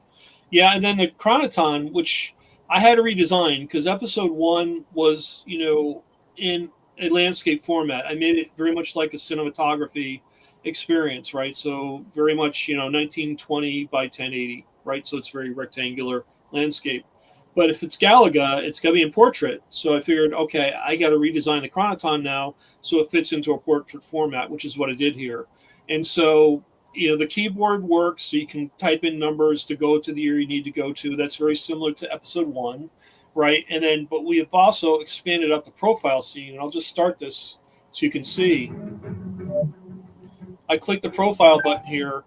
Yeah, and then the Chronoton, which I had to redesign because episode 1 was, in a landscape format. I made it very much like a cinematography experience, right? So very much, 1920 by 1080, right? So it's very rectangular landscape. But if it's Galaga, it's going to be in portrait. So I figured, okay, I got to redesign the Chronoton now so it fits into a portrait format, which is what I did here. And so, the keyboard works, so you can type in numbers to go to the area you need to go to. That's very similar to episode 1, right? And then, but we have also expanded up the profile scene. And I'll just start this so you can see. I click the profile button here,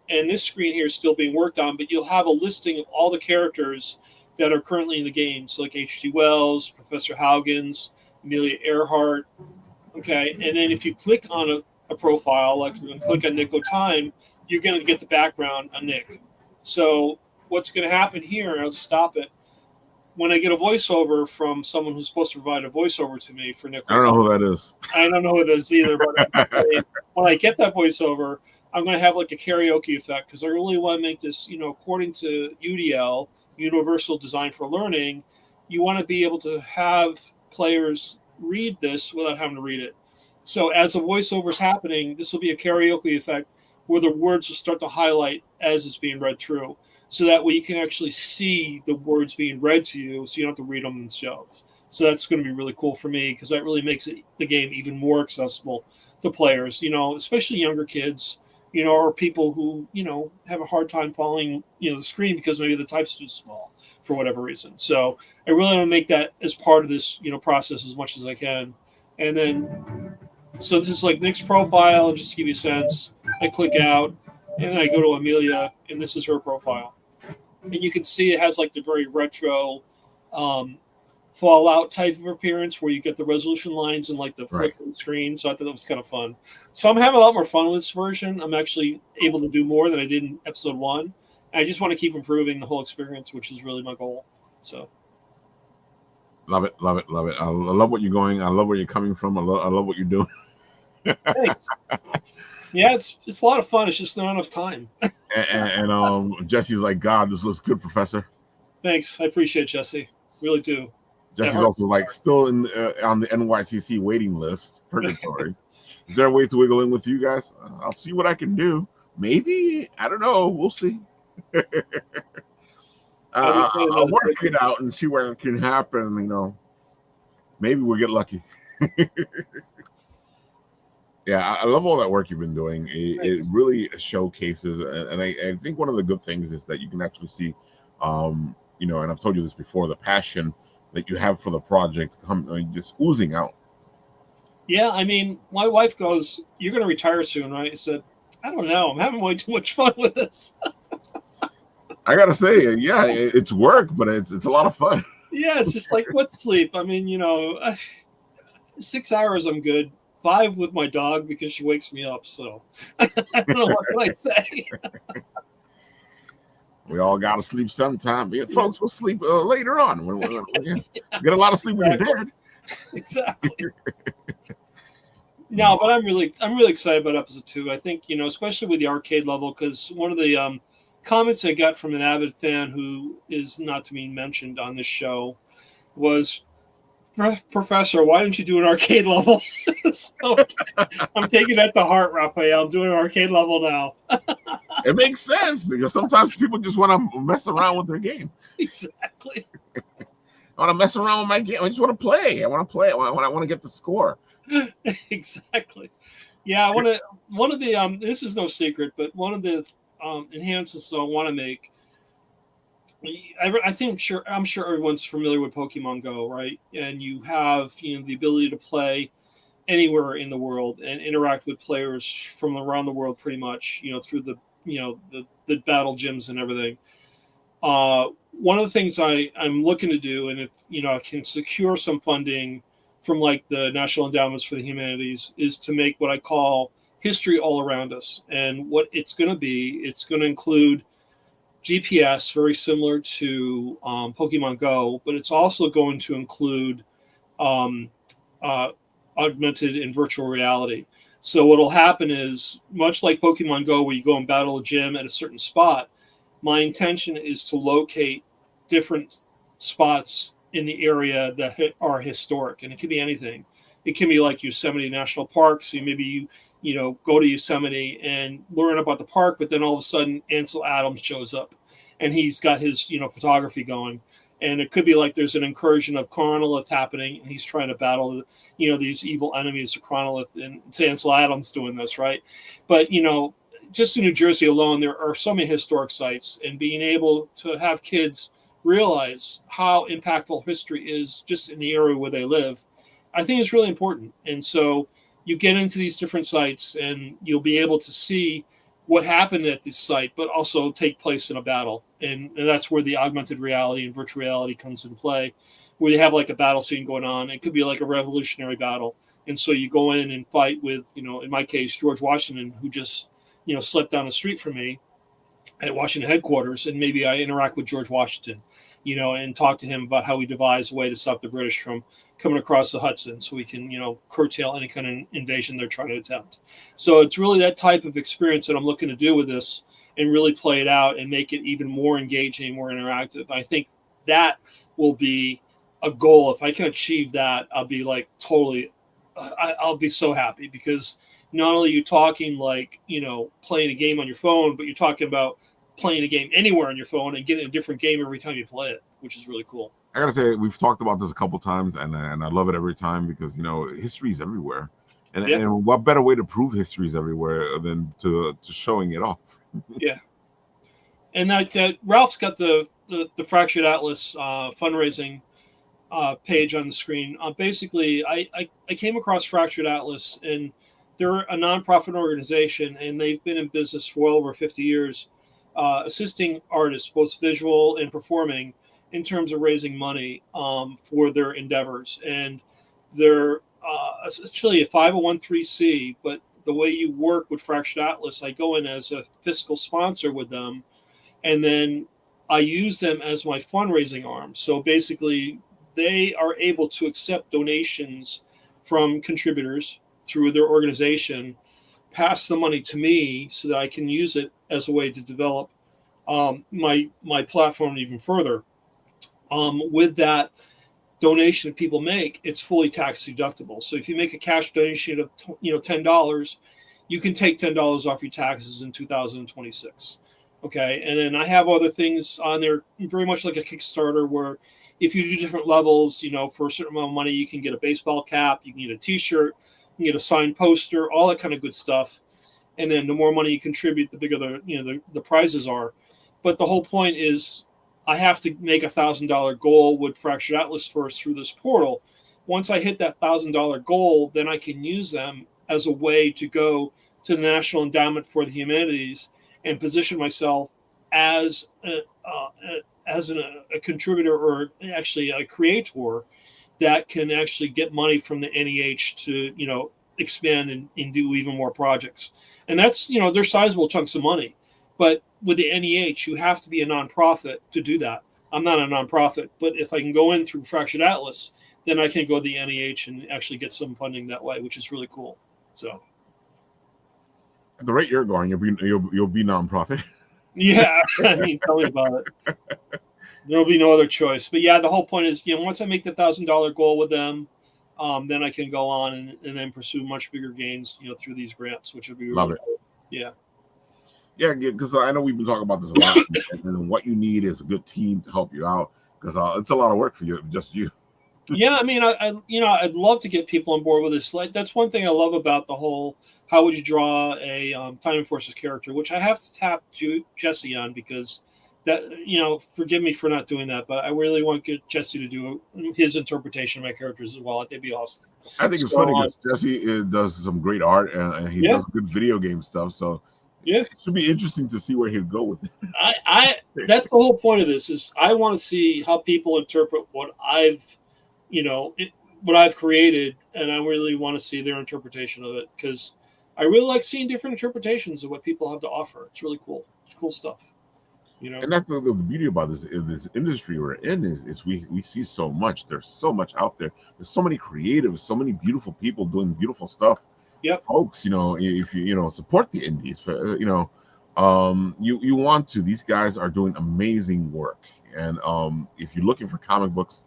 and this screen here is still being worked on, but you'll have a listing of all the characters that are currently in the game. So like H.G. Wells, Professor Haugens, Amelia Earhart. Okay, and then if you click on a profile, like you're going to click on Nico Time, you're going to get the background on Nick. So what's going to happen here, I'll just stop it. When I get a voiceover from someone who's supposed to provide a voiceover to me for Nico Time. I don't know who that is. I don't know who that is either, but when I get that voiceover, I'm going to have like a karaoke effect because I really want to make this, according to UDL, Universal Design for Learning, you want to be able to have players read this without having to read it. So as the voiceover is happening, this will be a karaoke effect where the words will start to highlight as it's being read through. So that way you can actually see the words being read to you so you don't have to read them themselves. So that's going to be really cool for me because that really makes the game even more accessible to players, especially younger kids, or people who, have a hard time following, the screen because maybe the type's too small for whatever reason. So I really want to make that as part of this, process as much as I can. And then, so this is like Nick's profile, just to give you a sense. I click out, and then I go to Amelia, and this is her profile. And you can see it has like the very retro Fallout type of appearance where you get the resolution lines and like the flickering screen. So I thought that was kind of fun. So I'm having a lot more fun with this version. I'm actually able to do more than I did in episode 1. And I just want to keep improving the whole experience, which is really my goal. So, Love it, love it, love it. I love what you're going. I love where you're coming from. I love what you're doing. Thanks. Yeah, it's a lot of fun. It's just not enough time. Jesse's like, God, this looks good, Professor. Thanks. I appreciate it, Jesse. Really do. Jesse's also like still in on the NYCC waiting list, purgatory. Is there a way to wiggle in with you guys? I'll see what I can do. Maybe, I don't know. We'll see. I'll work it out and see where it can happen. You know, maybe we'll get lucky. Yeah, I love all that work you've been doing. It really showcases, and I think one of the good things is that you can actually see, you know, and I've told you this before, the passion that you have for the project just oozing out. Yeah, I mean, my wife goes, "You're going to retire soon, right?" I said, "I don't know. I'm having way too much fun with this." I gotta say, yeah, it's work, but it's a lot of fun. Yeah, it's just like, what's sleep? I mean, you know, 6 hours I'm good. 5 with my dog because she wakes me up. So I don't know what can I say. We all gotta sleep sometime. Yeah, folks will sleep later on. We get a lot of sleep when you're dead. Exactly. No, but I'm really excited about episode 2. I think, you know, especially with the arcade level, because one of the comments I got from an avid fan who is not to be mentioned on this show was, Professor, why didn't you do an arcade level? So I'm taking that to heart, Raphael. I'm doing an arcade level now. It makes sense because sometimes people just want to mess around with their game. Exactly. I want to mess around with my game. I just want to play. I want to play. I want to get the score. Exactly. Yeah, I want to. One of the this is no secret, but one of the enhancements I want to make. I'm sure everyone's familiar with Pokemon Go, right? And you have, you know, the ability to play anywhere in the world and interact with players from around the world, pretty much, you know, through the, you know, the battle gyms and everything. One of the things I'm looking to do, and if, you know, I can secure some funding from like the National Endowments for the Humanities, is to make what I call history all around us. And what it's going to be, it's going to include GPS, very similar to Pokemon Go, but it's also going to include um, augmented and virtual reality. So what'll happen is, much like Pokemon Go, where you go and battle a gym at a certain spot, my intention is to locate different spots in the area that are historic, and it can be anything. It can be like Yosemite National Park. So maybe you know, go to Yosemite and learn about the park, but then all of a sudden Ansel Adams shows up, and he's got his, you know, photography going. And it could be like there's an incursion of Chronolith happening, and he's trying to battle, you know, these evil enemies of Chronolith, and it's Ansel Adams doing this, right? But, you know, just in New Jersey alone, there are so many historic sites, and being able to have kids realize how impactful history is just in the area where they live, I think is really important. And so you get into these different sites, and you'll be able to see what happened at this site, but also take place in a battle. And that's where the augmented reality and virtual reality comes into play, where you have like a battle scene going on. It could be like a revolutionary battle. And so you go in and fight with, you know, in my case, George Washington, who just, you know, slept down the street from me at Washington headquarters. And maybe I interact with George Washington, you know, and talk to him about how he devised a way to stop the British from coming across the Hudson, so we can, you know, curtail any kind of invasion they're trying to attempt. So it's really that type of experience that I'm looking to do with this, and really play it out and make it even more engaging, more interactive. I think that will be a goal. If I can achieve that, I'll be like totally, I'll be so happy, because not only are you talking like, you know, playing a game on your phone, but you're talking about playing a game anywhere on your phone and getting a different game every time you play it, which is really cool. I gotta say, we've talked about this a couple times, and I love it every time, because, you know, history is everywhere, and what better way to prove history is everywhere than to showing it off. Yeah, and that Ralph's got the Fractured Atlas fundraising page on the screen. Basically, I came across Fractured Atlas, and they're a nonprofit organization, and they've been in business for well over 50 years, assisting artists, both visual and performing, in terms of raising money for their endeavors. And they're actually a 501(c), but the way you work with Fractured Atlas, I go in as a fiscal sponsor with them, and then I use them as my fundraising arm. So basically, they are able to accept donations from contributors through their organization, pass the money to me so that I can use it as a way to develop my platform even further. With that donation that people make, it's fully tax deductible. So if you make a cash donation of $10, you can take $10 off your taxes in 2026. Okay, and then I have other things on there, very much like a Kickstarter, where if you do different levels, for a certain amount of money, you can get a baseball cap, you can get a T-shirt, you can get a signed poster, all that kind of good stuff. And then the more money you contribute, the bigger the prizes are. But the whole point is, I have to make $1,000 goal with Fractured Atlas first through this portal. Once I hit that $1,000 goal, then I can use them as a way to go to the National Endowment for the Humanities and position myself as a contributor, or actually a creator that can actually get money from the NEH to expand and do even more projects. And that's they're sizable chunks of money, but with the NEH you have to be a nonprofit to do that. I'm not a nonprofit, but if I can go in through Fractured Atlas, then I can go to the NEH and actually get some funding that way, which is really cool. So at the rate you're going, you'll be nonprofit. Yeah, I mean, tell me about it. There'll be no other choice. But yeah, the whole point is, once I make the $1,000 goal with them, then I can go on and then pursue much bigger gains, through these grants, which would be really cool. Yeah. Yeah, because I know we've been talking about this a lot, and what you need is a good team to help you out, because it's a lot of work for you, just you. Yeah, I mean, I'd love to get people on board with this. Like, that's one thing I love about the whole. How would you draw a Time Enforcers character? Which I have to tap Jesse on, because that forgive me for not doing that, but I really want to get Jesse to do his interpretation of my characters as well. That'd be awesome. I think it's funny because Jesse does some great art, and he does good video game stuff. So it should be interesting to see where he'd go with it. That's the whole point of this. Is I want to see how people interpret what I've what I've created, and I really want to see their interpretation of it, because I really like seeing different interpretations of what people have to offer. It's really cool. It's cool stuff. And that's the beauty about this industry we're in is we see so much. There's so much out there. There's so many creatives, so many beautiful people doing beautiful stuff. Yep. Folks, if you support the indies, you want to. These guys are doing amazing work. And if you're looking for comic books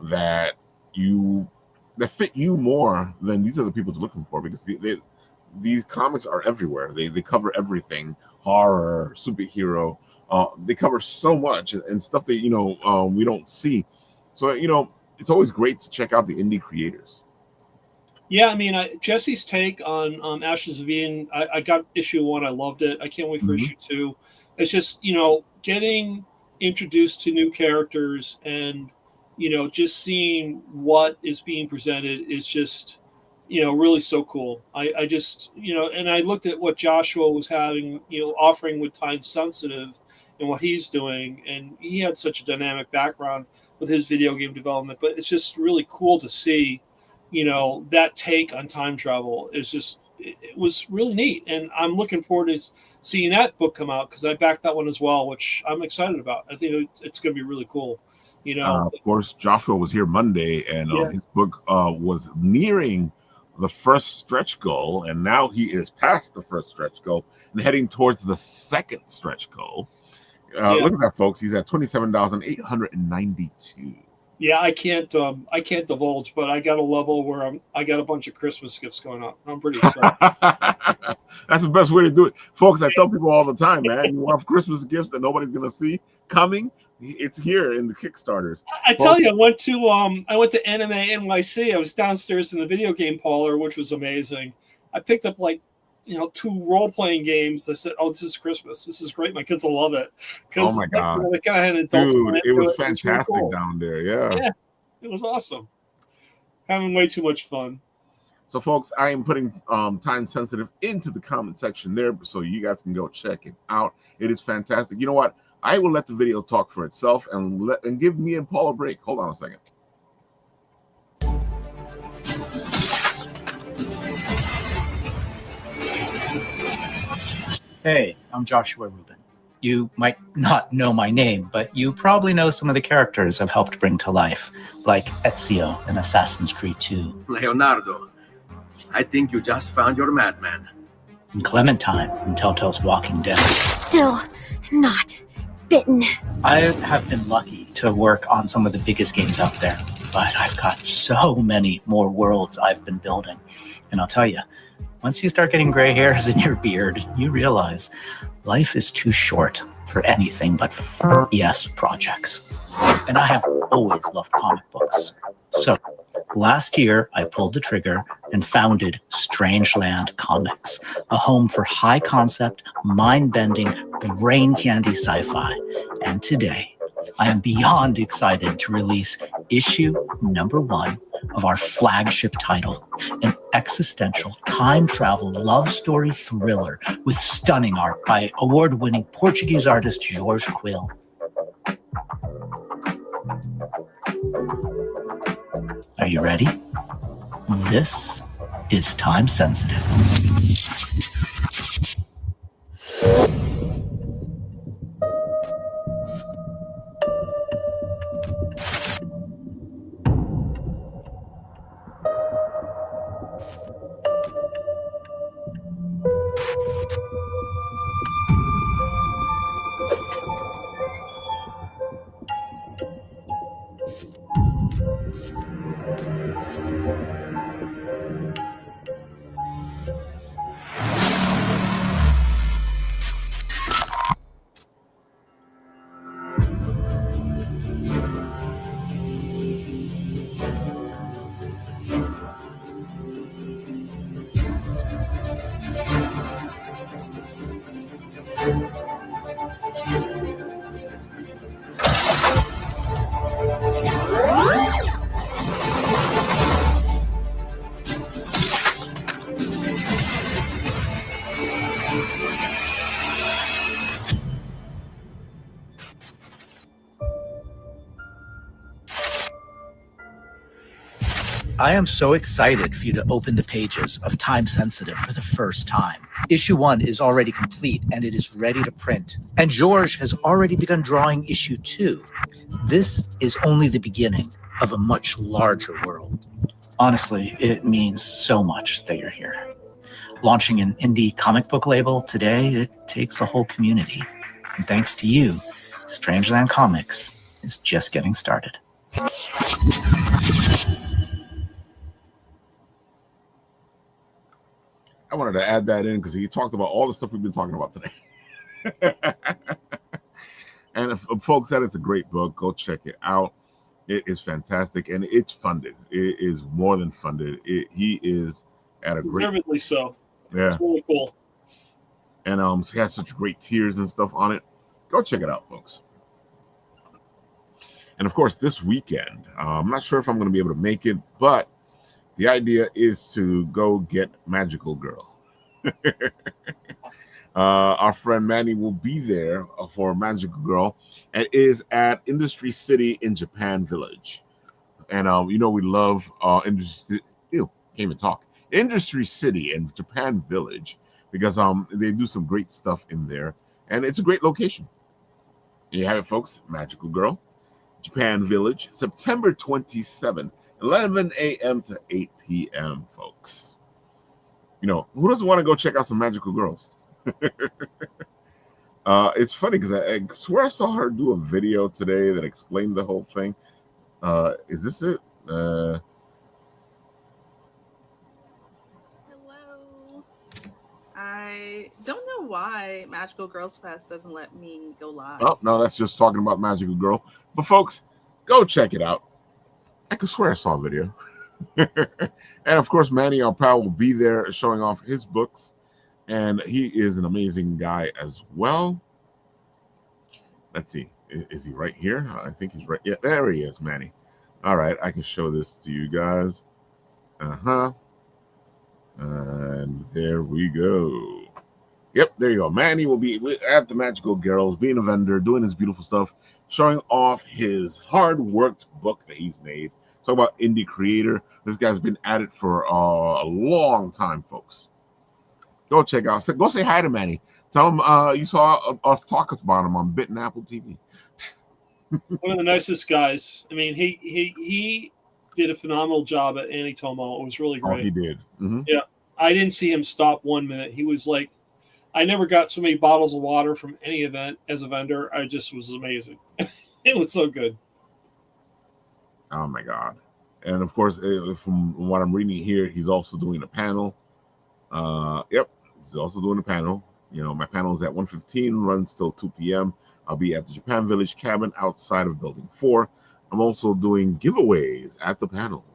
that fit you more, then these are the people to looking for, because these comics are everywhere. They cover everything: horror, superhero. They cover so much and stuff that we don't see. So it's always great to check out the indie creators. Yeah, I mean, Jesse's take on Ashes of Eden, I got issue 1. I loved it. I can't wait for issue 2. It's just getting introduced to new characters, and just seeing what is being presented is just really so cool. I just and I looked at what Joshua was having offering with Time Sensitive and what he's doing, and he had such a dynamic background with his video game development. But it's just really cool to see that take on time travel. Is just it was really neat, and I'm looking forward to seeing that book come out, because I backed that one as well, which I'm excited about. I think it's going to be really cool. Of course, Joshua was here Monday, and his book was nearing the first stretch goal, and now he is past the first stretch goal and heading towards the second stretch goal. Look at that, folks. He's at 27,892. Yeah, I can't divulge, but I got a level where I got a bunch of Christmas gifts going on. I'm pretty excited. That's the best way to do it, folks. I tell people all the time, man, you want Christmas gifts that nobody's gonna see coming. It's here in the Kickstarters. I tell you, I went to Anime NYC. I was downstairs in the video game parlor, which was amazing. I picked up 2 role-playing games. I said, "Oh, this is Christmas. This is great. My kids will love it." Oh my god! They kind of had adults. Dude, it was fantastic really cool down there. Yeah, it was awesome. Having way too much fun. So, folks, I am putting Time Sensitive into the comment section there, so you guys can go check it out. It is fantastic. You know what? I will let the video talk for itself and give me and Paul a break. Hold on a second. Hey, I'm Joshua Rubin. You might not know my name, but you probably know some of the characters I've helped bring to life, like Ezio in Assassin's Creed 2. Leonardo, I think you just found your madman. And Clementine in Telltale's Walking Dead. Still not bitten. I have been lucky to work on some of the biggest games out there, but I've got so many more worlds I've been building. And I'll tell you, once you start getting gray hairs in your beard, you realize life is too short for anything but yes projects. And I have always loved comic books. So last year, I pulled the trigger and founded Strangeland Comics, a home for high concept, mind-bending, brain candy sci-fi. And today, I am beyond excited to release issue number 1 of our flagship title, an existential time travel love story thriller with stunning art by award-winning Portuguese artist Jorge Quill. Are you ready? This is Time Sensitive. I am so excited for you to open the pages of Time Sensitive for the first time. Issue 1 is already complete and it is ready to print. And George has already begun drawing issue 2. This is only the beginning of a much larger world. Honestly, it means so much that you're here. Launching an indie comic book label today, it takes a whole community. And thanks to you, Strangeland Comics is just getting started. I wanted to add that in because he talked about all the stuff we've been talking about today. And if folks, that is a great book. Go check it out. It is fantastic, and it's funded. It is more than funded. He is at a great... Deservedly so. Yeah. It's really cool. And he has such great tiers and stuff on it. Go check it out, folks. And, of course, this weekend, I'm not sure if I'm going to be able to make it, but the idea is to go get Magical Girl. Our friend Manny will be there for Magical Girl, and it is at Industry City in Japan Village. And you know we love Industry City and Japan Village because they do some great stuff in there, and it's a great location. And you have it, folks. Magical Girl, Japan Village, September 27th. 11 a.m. to 8 p.m., folks. You know, who doesn't want to go check out some magical girls? It's funny because I swear I saw her do a video today that explained the whole thing. Is this it? Hello. I don't know why Magical Girls Fest doesn't let me go live. Oh, no, that's just talking about Magical Girl. But, folks, go check it out. I could swear I saw a video. And, of course, Manny, our pal, will be there showing off his books. And he is an amazing guy as well. Let's see. Is he right here? I think he's right. Yeah, there he is, Manny. All right, I can show this to you guys. And there we go. Yep, there you go. Manny will be at the Magical Girls, being a vendor, doing his beautiful stuff, showing off his hard-worked book that he's made. Talk about indie creator. This guy's been at it for a long time, folks. Go check out. Go say hi to Manny. Tell him you saw us talk about him on Bitten Apple TV. One of the nicest guys. I mean, he did a phenomenal job at Anitomo. It was really great. Oh, he did. Mm-hmm. Yeah, I didn't see him stop 1 minute. He was like, I never got so many bottles of water from any event as a vendor. I just was amazing. It was so good. Oh my God. And of course, from what I'm reading here, he's also doing a panel. Yep, he's also doing a panel. You know, my panel is at 1:15, runs till 2 p.m. I'll be at the Japan Village cabin outside of Building 4. I'm also doing giveaways at the panel.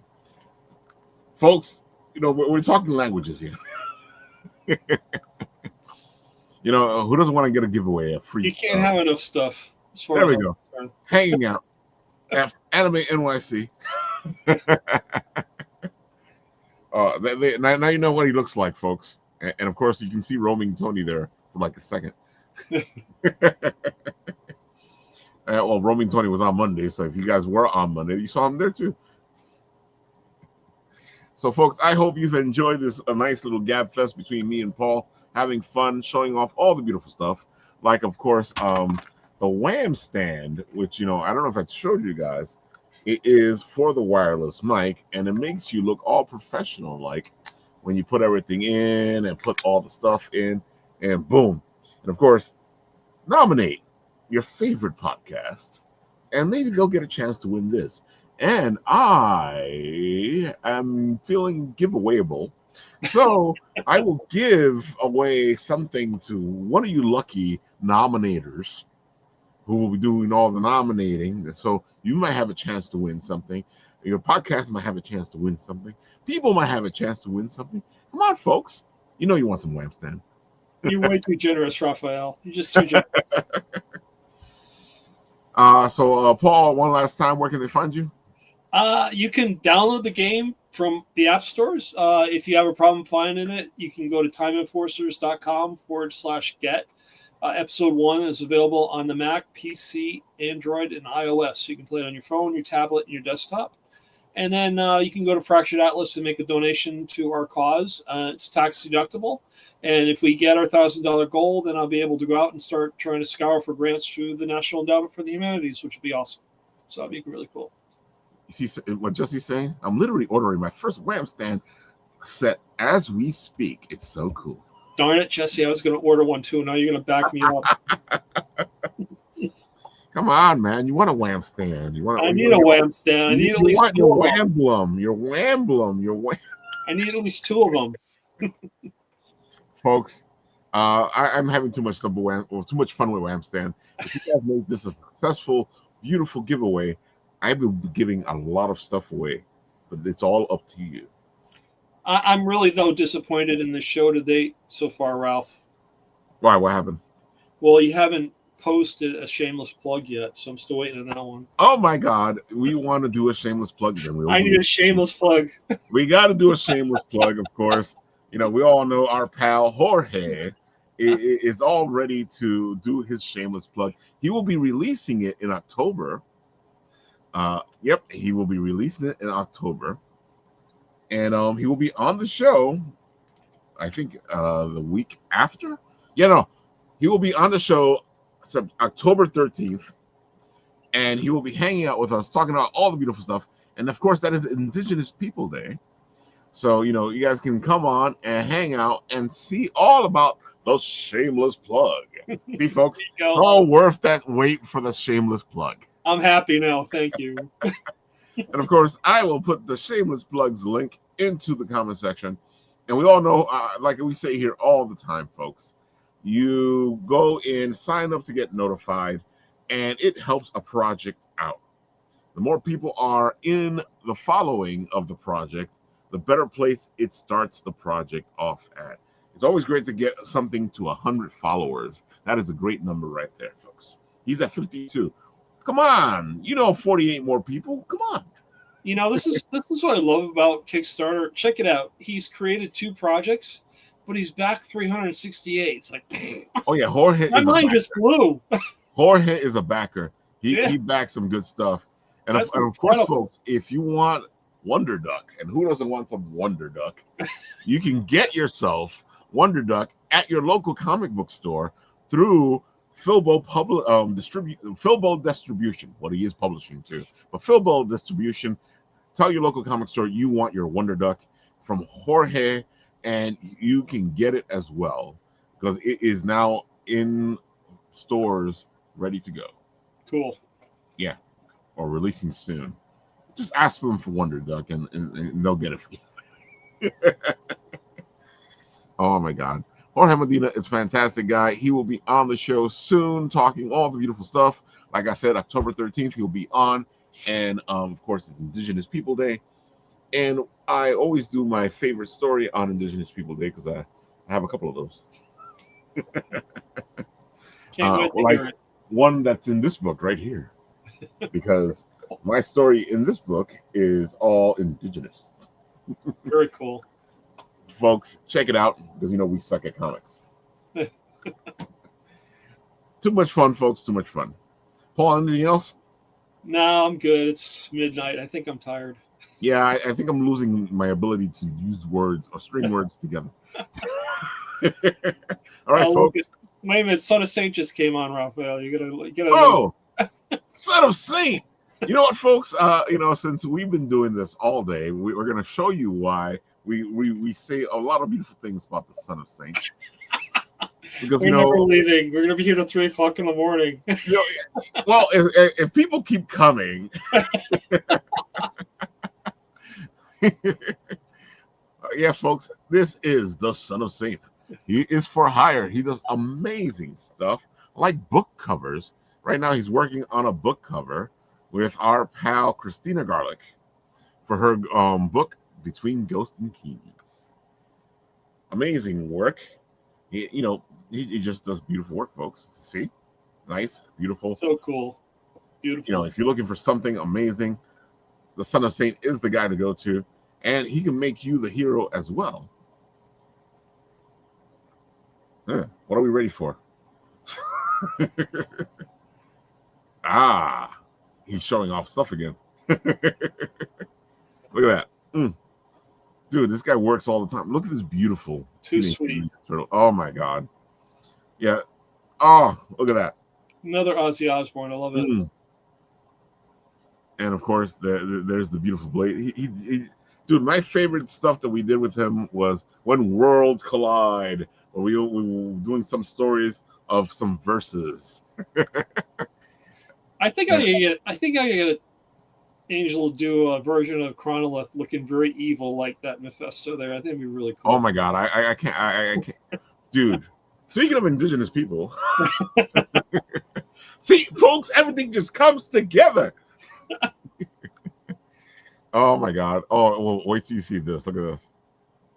Folks, you know, we're talking languages here. You know, who doesn't want to get a giveaway, a free You can't have enough stuff. There we go. Hanging out at Anime NYC. Now you know what he looks like, folks. And of course, you can see Roaming Tony there for like a second. Well, Roaming Tony was on Monday, so if you guys were on Monday, you saw him there too. So, folks, I hope you've enjoyed this a nice little gab fest between me and Paul, having fun, showing off all the beautiful stuff. Like, of course, the Whamstand, which, you know, I don't know if I showed you guys. It is for the wireless mic, and it makes you look all professional, like when you put everything in and put all the stuff in, and boom. And of course, nominate your favorite podcast, and maybe they'll get a chance to win this. And I am feeling giveawayable, so I will give away something to one of you lucky nominators who will be doing all the nominating. So you might have a chance to win something. Your podcast might have a chance to win something. People might have a chance to win something. Come on, folks. You know you want some Whamstand. You're way too generous, Raphael. You're just too generous. So Paul, one last time, where can they find you? You can download the game from the app stores. If you have a problem finding it, you can go to timeenforcers.com/get. Episode 1 is available on the Mac, PC, Android, and iOS. So you can play it on your phone, your tablet, and your desktop. And then you can go to Fractured Atlas and make a donation to our cause. It's tax deductible. And if we get our $1,000 goal, then I'll be able to go out and start trying to scour for grants through the National Endowment for the Humanities, which would be awesome. So that'd be really cool. You see what Jesse's saying? I'm literally ordering my first Whamstand set as we speak. It's so cool. Darn it, Jesse, I was going to order one too. Now you're going to back me up. Come on, man. You want a Whamstand. I need a Whamstand. I need at least two your of them. Whamblum. Your Whamblum. Your Wham. I need at least 2 of them. Folks, I'm having too much fun with Whamstand. If you guys make this a successful, beautiful giveaway, I will be giving a lot of stuff away, but it's all up to you. I'm really, though, disappointed in the show to date so far, Ralph. Why? What happened? Well, you haven't posted a shameless plug yet, so I'm still waiting on that one. Oh, my God. We want to do a shameless plug. Then I need a shameless plug. We got to do a shameless plug, of course. You know, we all know our pal Jorge is all ready to do his shameless plug. He will be releasing it in October. Yep, he will be releasing it in October. And he will be on the show, I think, the week after. Yeah, no. He will be on the show October 13th. And he will be hanging out with us, talking about all the beautiful stuff. And, of course, that is Indigenous People Day. So, you know, you guys can come on and hang out and see all about the shameless plug. See, folks, all worth that wait for the shameless plug. I'm happy now. Thank you. And, of course, I will put the shameless plugs link into the comment section. And we all know, like we say here all the time, folks, you go in, sign up to get notified, and it helps a project out. The more people are in the following of the project, the better place it starts the project off at. It's always great to get something to 100 followers. That is a great number right there, folks. He's at 52. Come on, you know, 48 more people. Come on. You know, this is what I love about Kickstarter. Check it out. He's created 2 projects, but he's back 368. It's like, oh yeah, Jorge. My mind just blew. Jorge is a backer. He backs some good stuff. And of course, folks, if you want Wonder Duck, and who doesn't want some Wonder Duck, you can get yourself Wonder Duck at your local comic book store through Filbo Filbo Distribution. Well, he is publishing too, but Filbo Distribution. Tell your local comic store you want your Wonder Duck from Jorge, and you can get it as well because it is now in stores ready to go. Cool. Yeah, or releasing soon. Just ask them for Wonder Duck, and they'll get it for you. Oh my God. Jorge Medina is a fantastic guy. He will be on the show soon talking all the beautiful stuff. Like I said, October 13th, he'll be on. And of course, it's Indigenous People Day. And I always do my favorite story on Indigenous People Day because I have a couple of those. Can't wait to hear it. One that's in this book right here. Because my story in this book is all Indigenous. Very cool. Folks, check it out because we suck at comics. Too much fun, folks. Too much fun. Paul, anything else? No, I'm good. It's midnight. I think I'm tired. Yeah, I think I'm losing my ability to use words or string words together. All right, folks. Wait a minute. Son of Saint just came on, Raphael. You gotta. Oh, Son of Saint. You know what, folks? Since we've been doing this all day, we're going to show you why we say a lot of beautiful things about the Son of Saint. Because we're never leaving. We're going to be here till 3 o'clock in the morning. Well, if people keep coming, yeah, folks, this is the Son of Saint. He is for hire. He does amazing stuff like book covers. Right now, he's working on a book cover with our pal Christina Garlic for her book Between Ghost and Kings. Amazing work. He just does beautiful work, folks. See, nice, beautiful, so cool, beautiful. If you're looking for something amazing, the Son of Saint is the guy to go to, and he can make you the hero as well. What are we ready for? He's showing off stuff again. Look at that. Dude, this guy works all the time. Look at this beautiful. Too sweet. Turtle. Oh my God. Yeah. Oh, look at that. Another Ozzy Osbourne. I love it. And of course, there's the beautiful blade. He, dude, my favorite stuff that we did with him was When Worlds Collide, where we were doing some stories of some verses. I think I get Angel to do a version of Chronolith looking very evil like that Mephisto there. I think it'd be really cool. Oh my God, I can't, dude. Speaking of Indigenous people, see, folks, everything just comes together. Oh my God. Oh, well, wait till you see this. Look at this.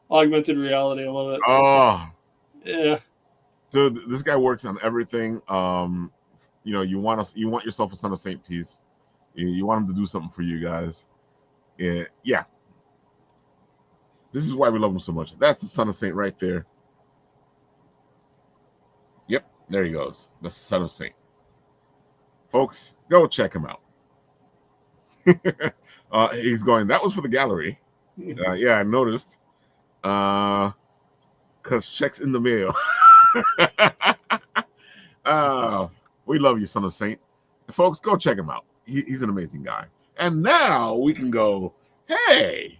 Augmented reality. I love it. Oh, yeah. Dude, this guy works on everything. You want yourself a Son of Saint piece. You want him to do something for you guys. Yeah. This is why we love him so much. That's the Son of Saint right there. Yep, there he goes. The Son of Saint. Folks, go check him out. He's going, that was for the gallery. Yeah, I noticed. Because check's in the mail. We love you, Son of Saint. Folks, go check him out. He's an amazing guy. And now we can go, hey,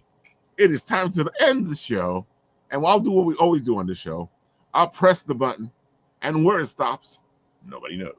it is time to end the show. And I'll do what we always do on this show. I'll press the button. And where it stops, nobody knows.